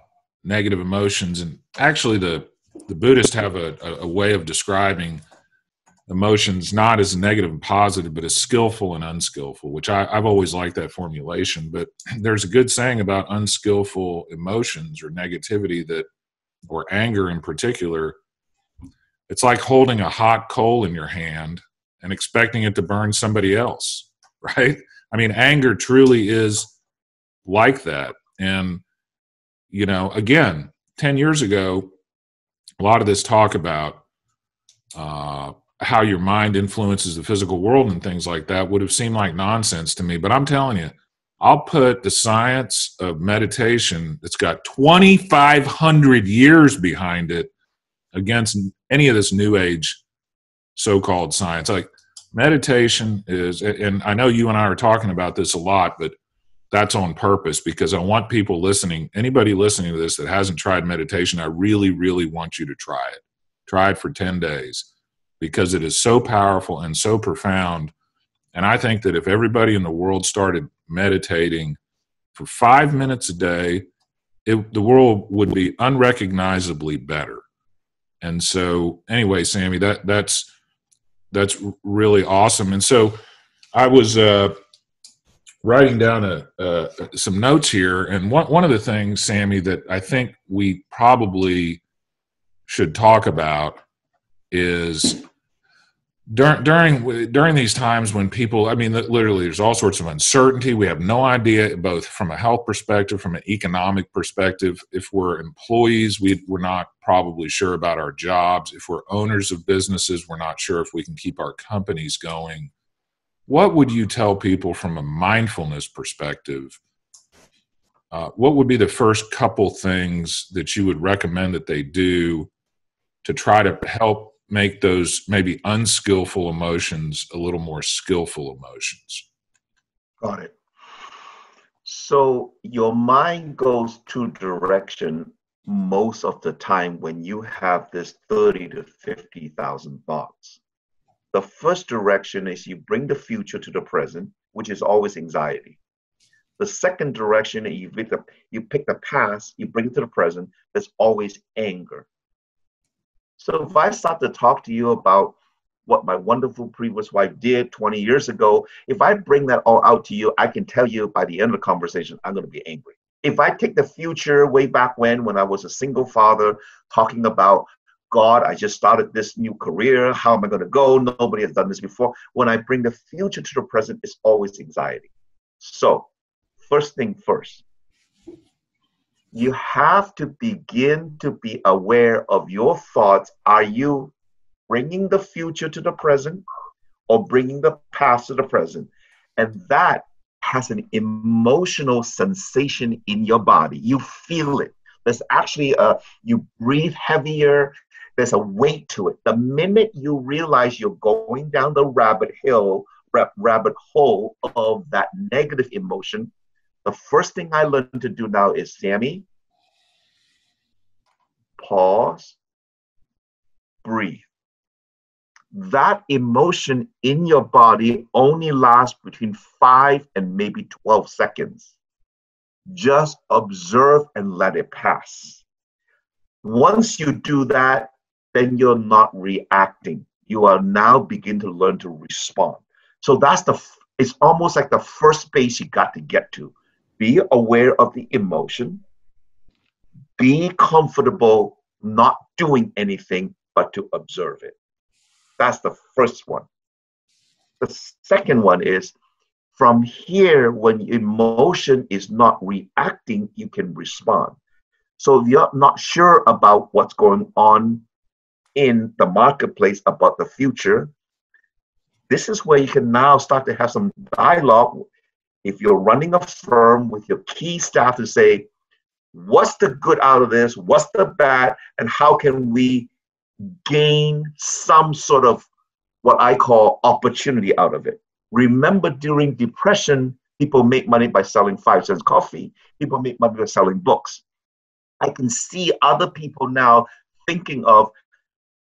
negative emotions, and actually the Buddhists have a way of describing emotions not as negative and positive, but as skillful and unskillful, which I've always liked that formulation. But there's a good saying about unskillful emotions or negativity, or anger in particular. It's like holding a hot coal in your hand and expecting it to burn somebody else, right? I mean, anger truly is like that. And, again, 10 years ago, a lot of this talk about how your mind influences the physical world and things like that would have seemed like nonsense to me. But I'm telling you, I'll put the science of meditation that's got 2,500 years behind it against any of this new age so-called science. Like, meditation is, and I know you and I are talking about this a lot, but that's on purpose because I want people listening, anybody listening to this that hasn't tried meditation, I really, really want you to try it. Try it for 10 days because it is so powerful and so profound. And I think that if everybody in the world started meditating for 5 minutes a day, the world would be unrecognizably better. And so anyway, Sammy, that's really awesome. And so I was writing down some notes here, and one of the things, Sammy, that I think we probably should talk about is during these times when people, I mean, literally, there's all sorts of uncertainty. We have no idea, both from a health perspective, from an economic perspective. If we're employees, we're not probably sure about our jobs. If we're owners of businesses, we're not sure if we can keep our companies going. What would you tell people from a mindfulness perspective? What would be the first couple things that you would recommend that they do to try to help make those maybe unskillful emotions a little more skillful emotions? Got it. So your mind goes two directions most of the time when you have this 30 to 50,000 thoughts. The first direction is you bring the future to the present, which is always anxiety. The second direction, you pick the past, you bring it to the present, there's always anger. So if I start to talk to you about what my wonderful previous wife did 20 years ago, if I bring that all out to you, I can tell you by the end of the conversation, I'm going to be angry. If I take the future way back when I was a single father, talking about, God, I just started this new career, how am I going to go? Nobody has done this before. When I bring the future to the present, it's always anxiety. So first thing first, you have to begin to be aware of your thoughts. Are you bringing the future to the present or bringing the past to the present? And that has an emotional sensation in your body. You feel it. There's actually you breathe heavier. There's a weight to it. The minute you realize you're going down the rabbit hole of that negative emotion, the first thing I learned to do now is, Sammy, pause, breathe. That emotion in your body only lasts between 5 and maybe 12 seconds. Just observe and let it pass. Once you do that, then you're not reacting. You are now begin to learn to respond. So it's almost like the first base you got to get to. Be aware of the emotion. Be comfortable not doing anything but to observe it. That's the first one. The second one is, from here, when emotion is not reacting, you can respond. So if you're not sure about what's going on in the marketplace about the future, this is where you can now start to have some dialogue. If you're running a firm with your key staff, to say, what's the good out of this? What's the bad? And how can we gain some sort of what I call opportunity out of it? Remember, during Depression, people make money by selling 5 cents coffee. People make money by selling books. I can see other people now thinking of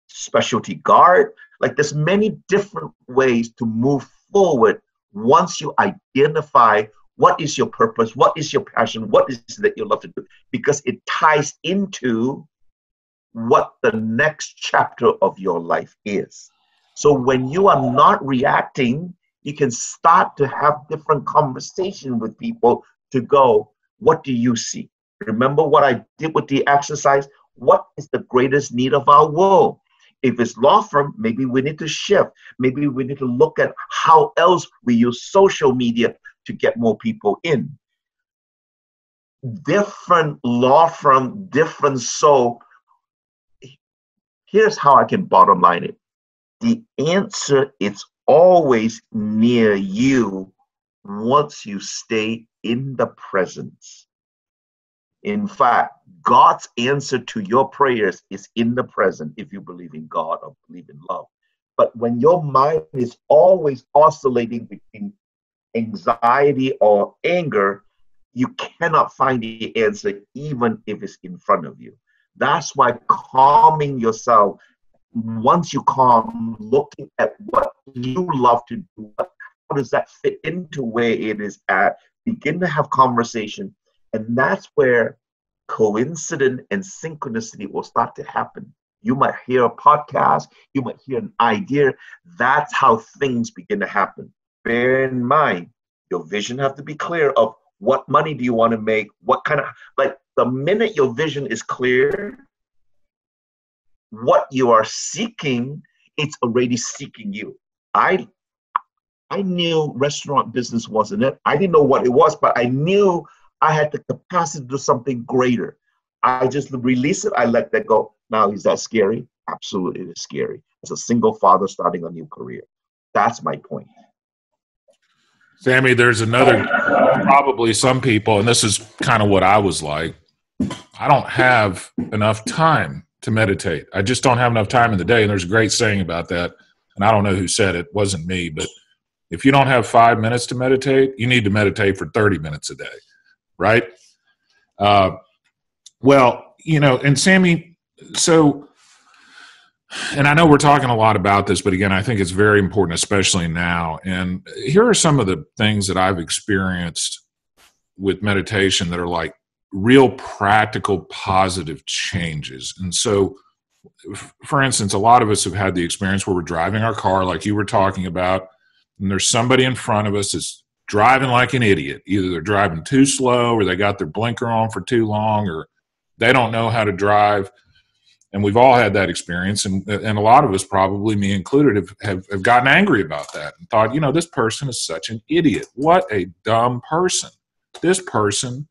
specialty guard. Like, there's many different ways to move forward once you identify what is your purpose, what is your passion, what is it that you love to do, because it ties into what the next chapter of your life is. So when you are not reacting, you can start to have different conversation with people to go, what do you see? Remember what I did with the exercise? What is the greatest need of our world? If it's law firm, maybe we need to shift. Maybe we need to look at how else we use social media to get more people in. Different law firm, different soul. Here's how I can bottom line it. The answer is always near you once you stay in the presence. In fact, God's answer to your prayers is in the present if you believe in God or believe in love. But when your mind is always oscillating between anxiety or anger, you cannot find the answer even if it's in front of you. That's why calming yourself, once you calm, looking at what you love to do, how does that fit into where it is at, begin to have conversation. And that's where coincidence and synchronicity will start to happen. You might hear a podcast, you might hear an idea. That's how things begin to happen. Bear in mind, your vision have to be clear of what money do you want to make, what kind of, like the minute your vision is clear, what you are seeking, it's already seeking you. I knew restaurant business wasn't it. I didn't know what it was, but I knew I had the capacity to do something greater. I just release it. I let that go. Now, is that scary? Absolutely, it is scary. As a single father starting a new career. That's my point. Sammy, there's another, probably some people, and this is kind of what I was like. I don't have enough time to meditate. I just don't have enough time in the day. And there's a great saying about that. And I don't know who said it. It wasn't me. But if you don't have 5 minutes to meditate, you need to meditate for 30 minutes a day. Right? Well, you know, and Sammy, so, and I know we're talking a lot about this, but again, I think it's very important, especially now. And here are some of the things that I've experienced with meditation that are like real practical, positive changes. And so, for instance, a lot of us have had the experience where we're driving our car, like you were talking about, and there's somebody in front of us that's driving like an idiot. Either they're driving too slow, or they got their blinker on for too long, or they don't know how to drive. And we've all had that experience. And a lot of us, probably me included, have gotten angry about that and thought, you know, this person is such an idiot. What a dumb person. This person,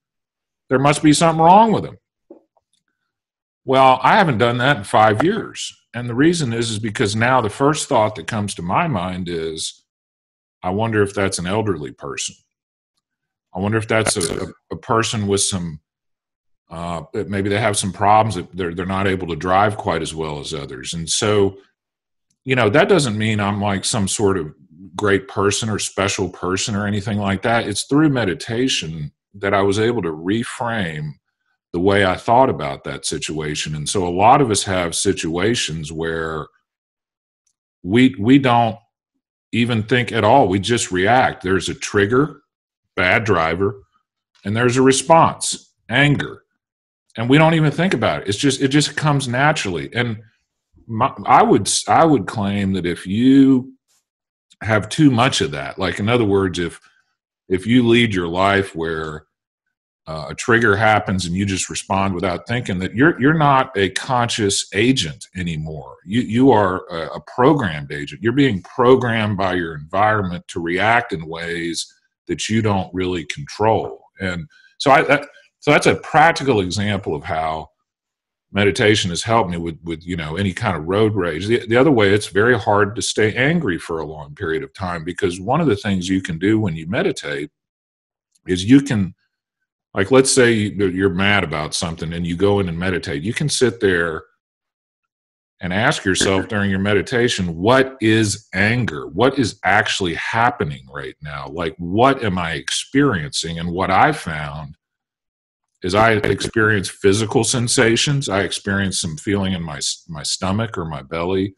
there must be something wrong with him. Well, I haven't done that in 5 years. And the reason is because now the first thought that comes to my mind is, I wonder if that's an elderly person. I wonder if that's a person with some, maybe they have some problems that they're not able to drive quite as well as others. And so, you know, that doesn't mean I'm like some sort of great person or special person or anything like that. It's through meditation that I was able to reframe the way I thought about that situation. And so a lot of us have situations where we don't even think at all. We just react. There's a trigger, bad driver, and there's a response, anger. And we don't even think about it. It just comes naturally. And I would claim that if you have too much of that, like in other words, if you lead your life where a trigger happens and you just respond without thinking, that you're not a conscious agent anymore. You are a programmed agent. You're being programmed by your environment to react in ways that you don't really control. And so so that's a practical example of how meditation has helped me with any kind of road rage. The other way, it's very hard to stay angry for a long period of time, because one of the things you can do when you meditate is you can, like, let's say you're mad about something and you go in and meditate. You can sit there and ask yourself during your meditation, what is anger? What is actually happening right now? Like, what am I experiencing? And what I found is I experience physical sensations. I experience some feeling in my stomach or my belly.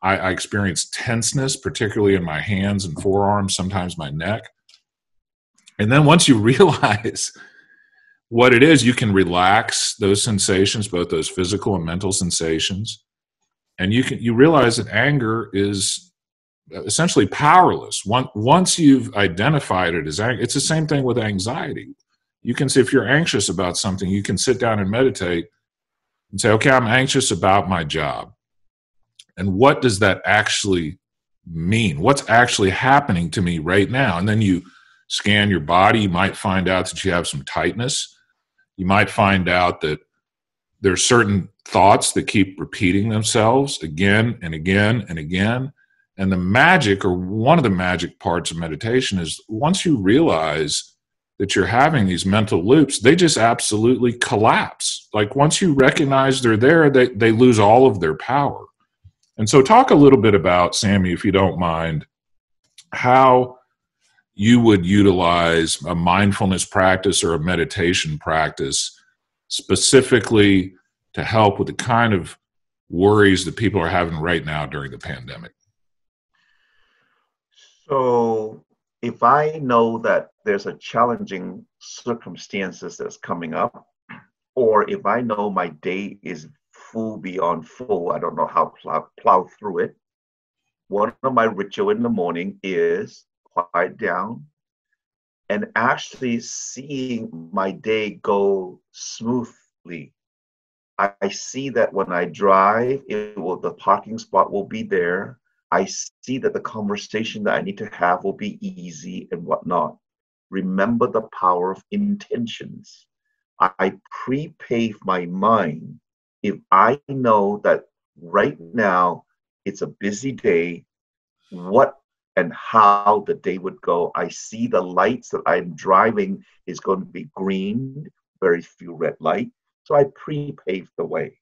I experience tenseness, particularly in my hands and forearms, sometimes my neck. And then once you realize what it is, you can relax those sensations, both those physical and mental sensations. And you realize that anger is essentially powerless. Once you've identified it as anger, it's the same thing with anxiety. You can say, if you're anxious about something, you can sit down and meditate and say, okay, I'm anxious about my job. And what does that actually mean? What's actually happening to me right now? And then you scan your body. You might find out that you have some tightness. You might find out that there are certain thoughts that keep repeating themselves again and again and again. And the magic, or one of the magic parts of meditation, is once you realize that you're having these mental loops, they just absolutely collapse. Like, once you recognize they're there, they lose all of their power. And so talk a little bit about, Samy, if you don't mind, how you would utilize a mindfulness practice or a meditation practice specifically to help with the kind of worries that people are having right now during the pandemic. So if I know that there's a challenging circumstances that's coming up, or if I know my day is full beyond full, I don't know how plow through it. One of my ritual in the morning is quiet down and actually seeing my day go smoothly. I see that when I drive, the parking spot will be there. I see that the conversation that I need to have will be easy and whatnot. Remember the power of intentions. I pre-pave my mind. If I know that right now it's a busy day, what and how the day would go. I see the lights that I'm driving is going to be green, very few red lights. So I pre-pave the way.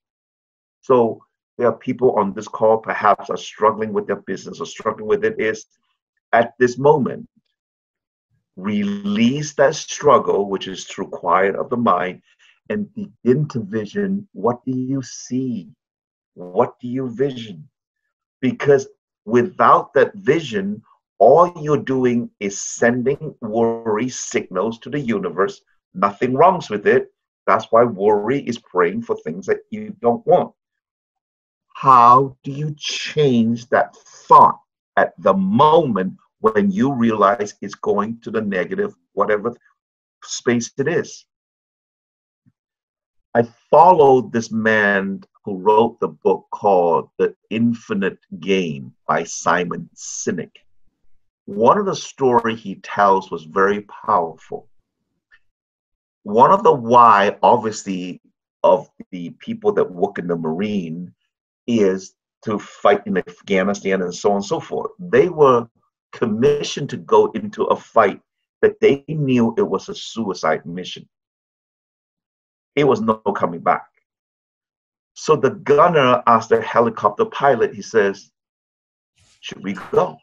So there are people on this call perhaps are struggling with their business or struggling with it, is at this moment, release that struggle, which is through quiet of the mind, and begin to vision, what do you see? What do you vision? Because without that vision, all you're doing is sending worry signals to the universe. Nothing wrong with it. That's why worry is praying for things that you don't want. How do you change that thought at the moment when you realize it's going to the negative, whatever space it is? I followed this man who wrote the book called The Infinite Game by Simon Sinek. One of the stories he tells was very powerful. One of the why, obviously, of the people that work in the Marine is to fight in Afghanistan and so on and so forth. They were commissioned to go into a fight that they knew it was a suicide mission. It was no coming back. So the gunner asked the helicopter pilot, he says, should we go?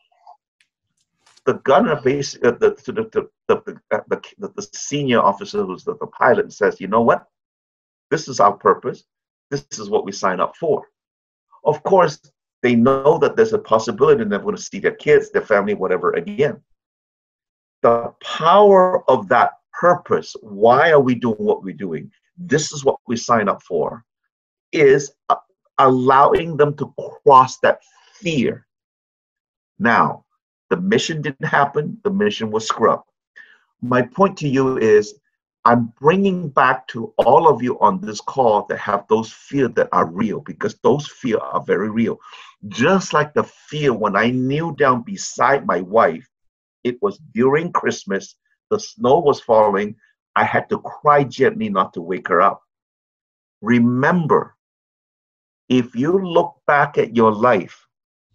The gunner basically, the senior officer who's the pilot says, you know what? This is our purpose. This is what we sign up for. Of course, they know that there's a possibility they're going to see their kids, their family, whatever again. The power of that purpose, why are we doing what we're doing? This is what we sign up for, is allowing them to cross that fear. Now, the mission didn't happen. The mission was scrubbed. My point to you is, I'm bringing back to all of you on this call that have those fears that are real, because those fears are very real. Just like the fear when I kneel down beside my wife, it was during Christmas, the snow was falling, I had to cry gently not to wake her up. Remember, if you look back at your life,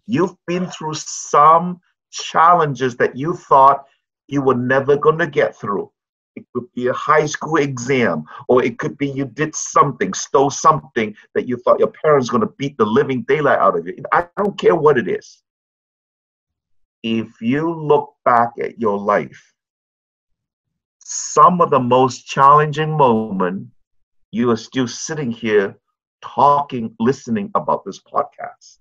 you've been through some challenges that you thought you were never going to get through. It could be a high school exam, or it could be you did something, stole something that you thought your parents were going to beat the living daylight out of you. I don't care what it is. If you look back at your life, some of the most challenging moments, you are still sitting here talking, listening about this podcast.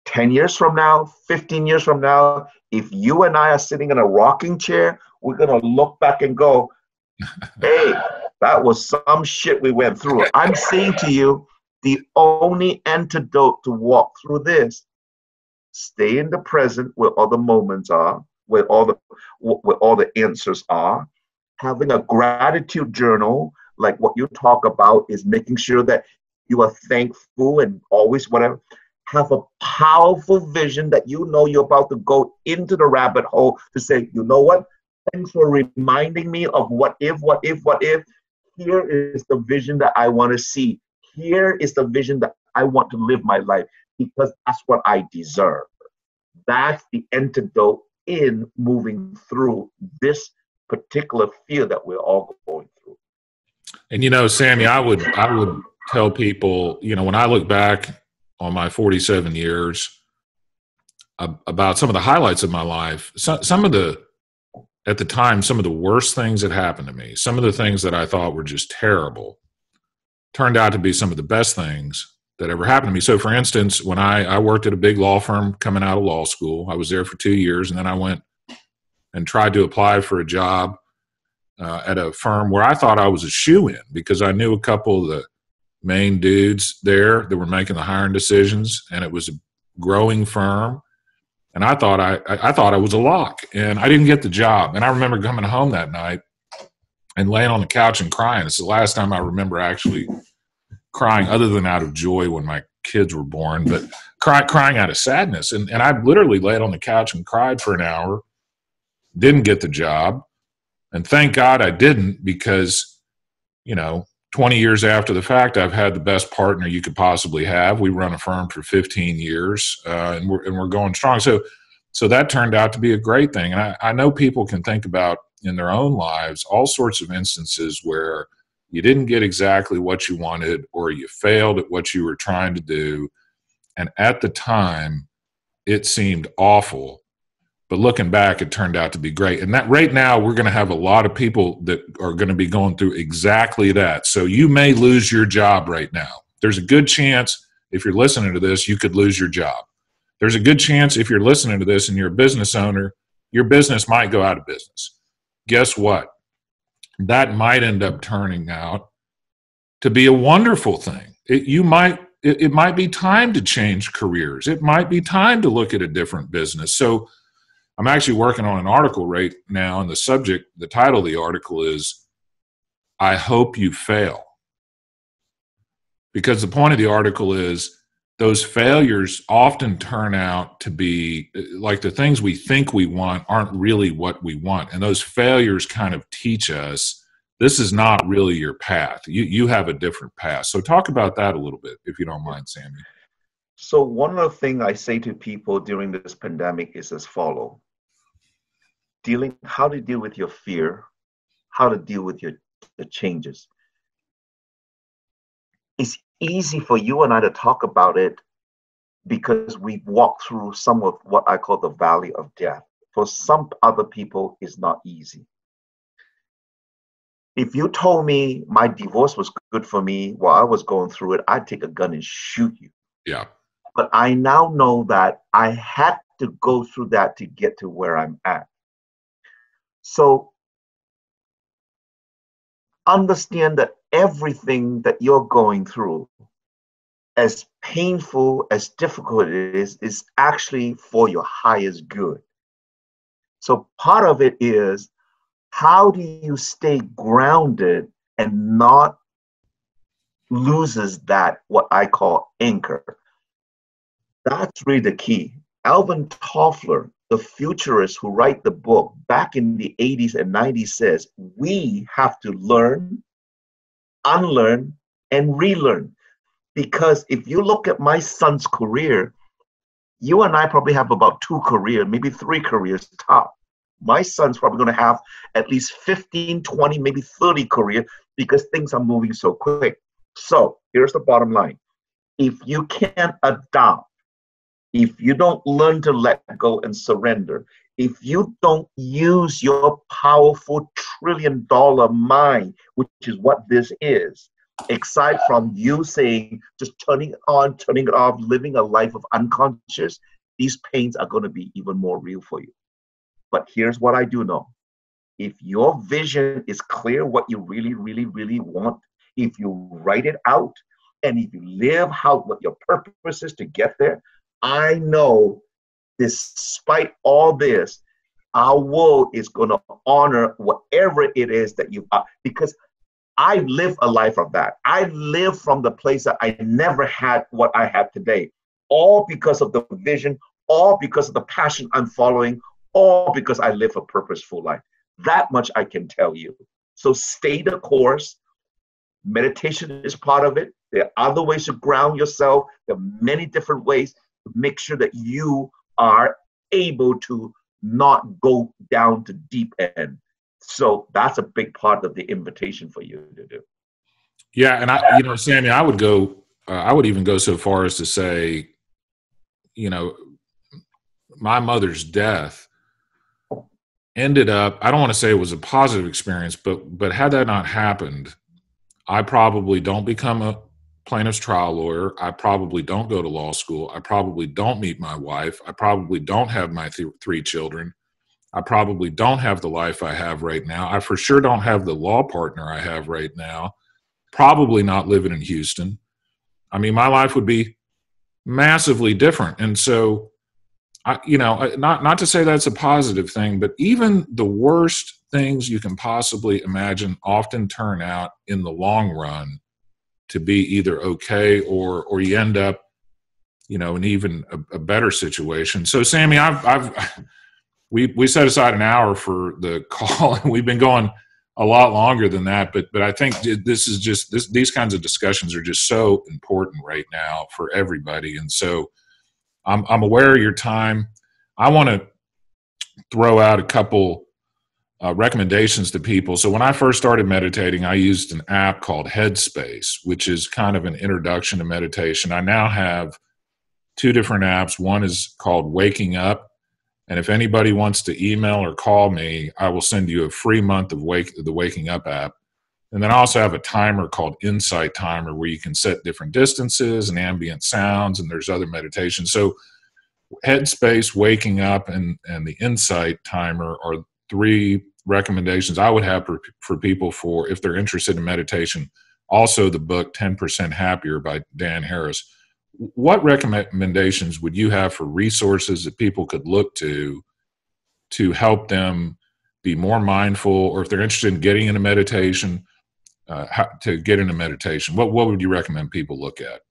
10 years from now, 15 years from now, if you and I are sitting in a rocking chair, we're going to look back and go, hey, that was some shit we went through. I'm saying to you, the only antidote to walk through this, stay in the present where all the moments are, where all the answers are. Having a gratitude journal, like what you talk about, is making sure that you are thankful and always whatever. Have a powerful vision that you know you're about to go into the rabbit hole to say, you know what? Thanks for reminding me of what if. Here is the vision that I want to see. Here is the vision that I want to live my life, because that's what I deserve. That's the antidote in moving through this particular fear that we're all going through. And Sammy, I would tell people, when I look back on my 47 years, about some of the highlights of my life, some of the worst things that happened to me, some of the things that I thought were just terrible, turned out to be some of the best things that ever happened to me. So for instance, when I worked at a big law firm coming out of law school, I was there for 2 years, and then I went and tried to apply for a job at a firm where I thought I was a shoo-in, because I knew a couple of the main dudes there that were making the hiring decisions, and it was a growing firm. And I thought I was a lock, and I didn't get the job. And I remember coming home that night and laying on the couch and crying. It's the last time I remember actually crying, other than out of joy when my kids were born, but crying out of sadness. And I literally laid on the couch and cried for an hour, didn't get the job. And thank God I didn't, because, 20 years after the fact, I've had the best partner you could possibly have. We run a firm for 15 years, and we're going strong. So that turned out to be a great thing. And I know people can think about in their own lives all sorts of instances where you didn't get exactly what you wanted, or you failed at what you were trying to do. And at the time, it seemed awful. But looking back, it turned out to be great. And that right now, we're going to have a lot of people that are going to be going through exactly that. So you may lose your job right now. There's a good chance, if you're listening to this, you could lose your job. There's a good chance, if you're listening to this and you're a business owner, your business might go out of business. Guess what? That might end up turning out to be a wonderful thing. It might be time to change careers. It might be time to look at a different business. So I'm actually working on an article right now, and the title of the article is, I Hope You Fail. Because the point of the article is, those failures often turn out to be, like, the things we think we want aren't really what we want. And those failures kind of teach us, this is not really your path. You have a different path. So talk about that a little bit, if you don't mind, Sammy. So one of the things I say to people during this pandemic is as follows. How to deal with your fear, how to deal with the changes. It's easy for you and I to talk about it because we've walked through some of what I call the valley of death. For some other people, it's not easy. If you told me my divorce was good for me while I was going through it, I'd take a gun and shoot you. Yeah. But I now know that I had to go through that to get to where I'm at. So understand that everything that you're going through, as painful, as difficult it is actually for your highest good. So part of it is, How do you stay grounded and not loses that, what I call anchor? That's really the key. Alvin Toffler, the futurist who wrote the book back in the 80s and 90s, says we have to learn, unlearn, and relearn. Because if you look at my son's career, you and I probably have about 2 careers, maybe 3 careers top. My son's probably going to have at least 15, 20, maybe 30 careers because things are moving so quick. So here's the bottom line. If you can't adopt, if you don't learn to let go and surrender, if you don't use your powerful $1 trillion mind, which is what this is, aside from you saying just turning it on, turning it off, living a life of unconscious, these pains are going to be even more real for you. But here's what I do know. If your vision is clear, what you really, really, really want, if you write it out, and if you live out what your purpose is to get there, I know despite all this, our world is going to honor whatever it is that you are, because I live a life of that. I live from the place that I never had what I have today, all because of the vision, all because of the passion I'm following, all because I live a purposeful life. That much I can tell you. So stay the course. Meditation is part of it. There are other ways to ground yourself. There are many different ways to make sure that you are able to not go down to deep end. So that's a big part of the invitation for you to do. Yeah, and Sammy, I would even go so far as to say, you know, my mother's death ended up, I don't want to say it was a positive experience, but had that not happened, I probably don't become a plaintiff's trial lawyer. I probably don't go to law school. I probably don't meet my wife. I probably don't have my 3 children. I probably don't have the life I have right now. I for sure don't have the law partner I have right now. Probably not living in Houston. I mean, my life would be massively different. And so, not to say that's a positive thing, but even the worst things you can possibly imagine often turn out in the long run to be either okay or you end up, in even a better situation. So, Sammy, we set aside an hour for the call, and we've been going a lot longer than that. But I think these kinds of discussions are just so important right now for everybody. And so I'm aware of your time. I want to throw out a couple recommendations to people. So when I first started meditating, I used an app called Headspace, which is kind of an introduction to meditation. I now have 2 different apps. One is called Waking Up. And if anybody wants to email or call me, I will send you a free month of the Waking Up app. And then I also have a timer called Insight Timer where you can set different distances and ambient sounds, and there's other meditations. So Headspace, Waking Up, and the Insight Timer are 3 recommendations I would have for people for if they're interested in meditation. Also, the book 10% Happier by Dan Harris. What recommendations would you have for resources that people could look to help them be more mindful, or if they're interested in getting into meditation, how to get into meditation? What would you recommend people look at?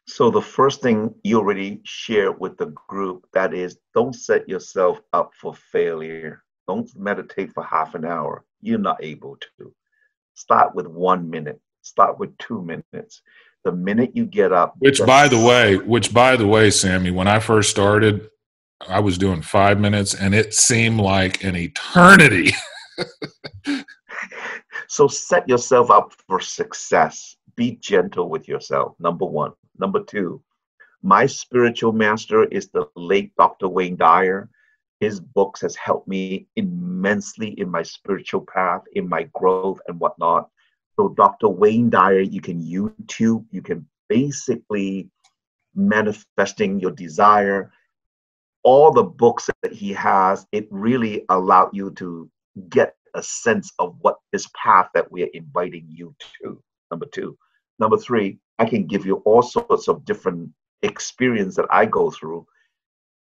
So the first thing you already shared with the group, that is, don't set yourself up for failure. Don't meditate for half an hour. You're not able to. Start with 1 minute. Start with 2 minutes. The minute you get up. Which by the way, Sammy, when I first started, I was doing 5 minutes and it seemed like an eternity. So set yourself up for success. Be gentle with yourself, number 1. Number 2, my spiritual master is the late Dr. Wayne Dyer. His books has helped me immensely in my spiritual path, in my growth and whatnot. So Dr. Wayne Dyer, you can YouTube, you can basically manifesting your desire. All the books that he has, it really allowed you to get a sense of what this path that we are inviting you to, number 2. Number 3, I can give you all sorts of different experience that I go through.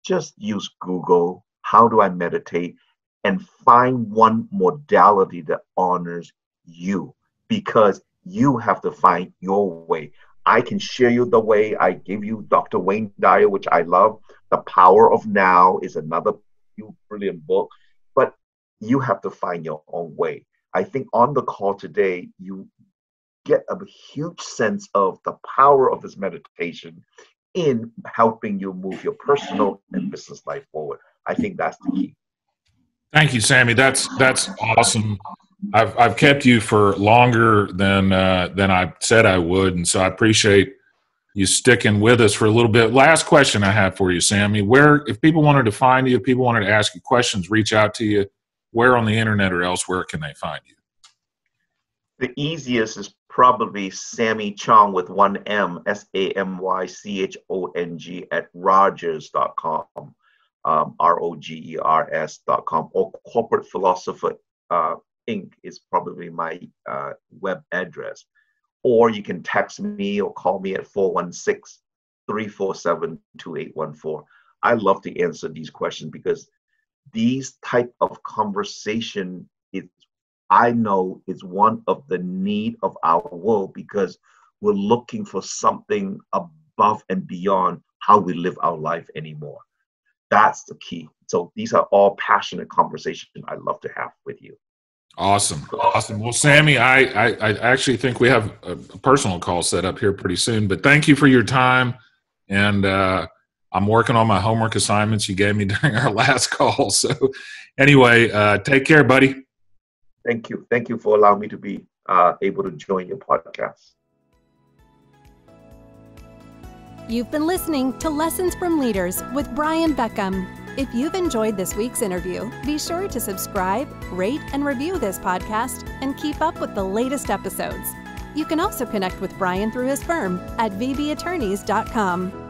Just use Google. How do I meditate? and find one modality that honors you, because you have to find your way. I can share you the way. I give you Dr. Wayne Dyer, which I love. The Power of Now is another brilliant book, but you have to find your own way. I think on the call today, you get a huge sense of the power of this meditation in helping you move your personal and business life forward. I think that's the key. Thank you, Samy. That's awesome. I've kept you for longer than I said I would, and so I appreciate you sticking with us for a little bit. Last question I have for you, Samy. Where, if people wanted to find you, if people wanted to ask you questions, reach out to you, where on the internet or elsewhere can they find you? The easiest is probably Samy Chong with one M, SAMYCHONG at Rogers.com, ROGERS.com, or Corporate Philosopher Inc. is probably my web address. Or you can text me or call me at 416-347-2814. I love to answer these questions because these type of conversation, I know is one of the need of our world, because we're looking for something above and beyond how we live our life anymore. That's the key. So these are all passionate conversations I love to have with you. Awesome. Well, Samy, I actually think we have a personal call set up here pretty soon, but thank you for your time. And I'm working on my homework assignments you gave me during our last call. So anyway, take care, buddy. Thank you. Thank you for allowing me to be able to join your podcast. You've been listening to Lessons from Leaders with Brian Beckcom. If you've enjoyed this week's interview, be sure to subscribe, rate, and review this podcast and keep up with the latest episodes. You can also connect with Brian through his firm at vbattorneys.com.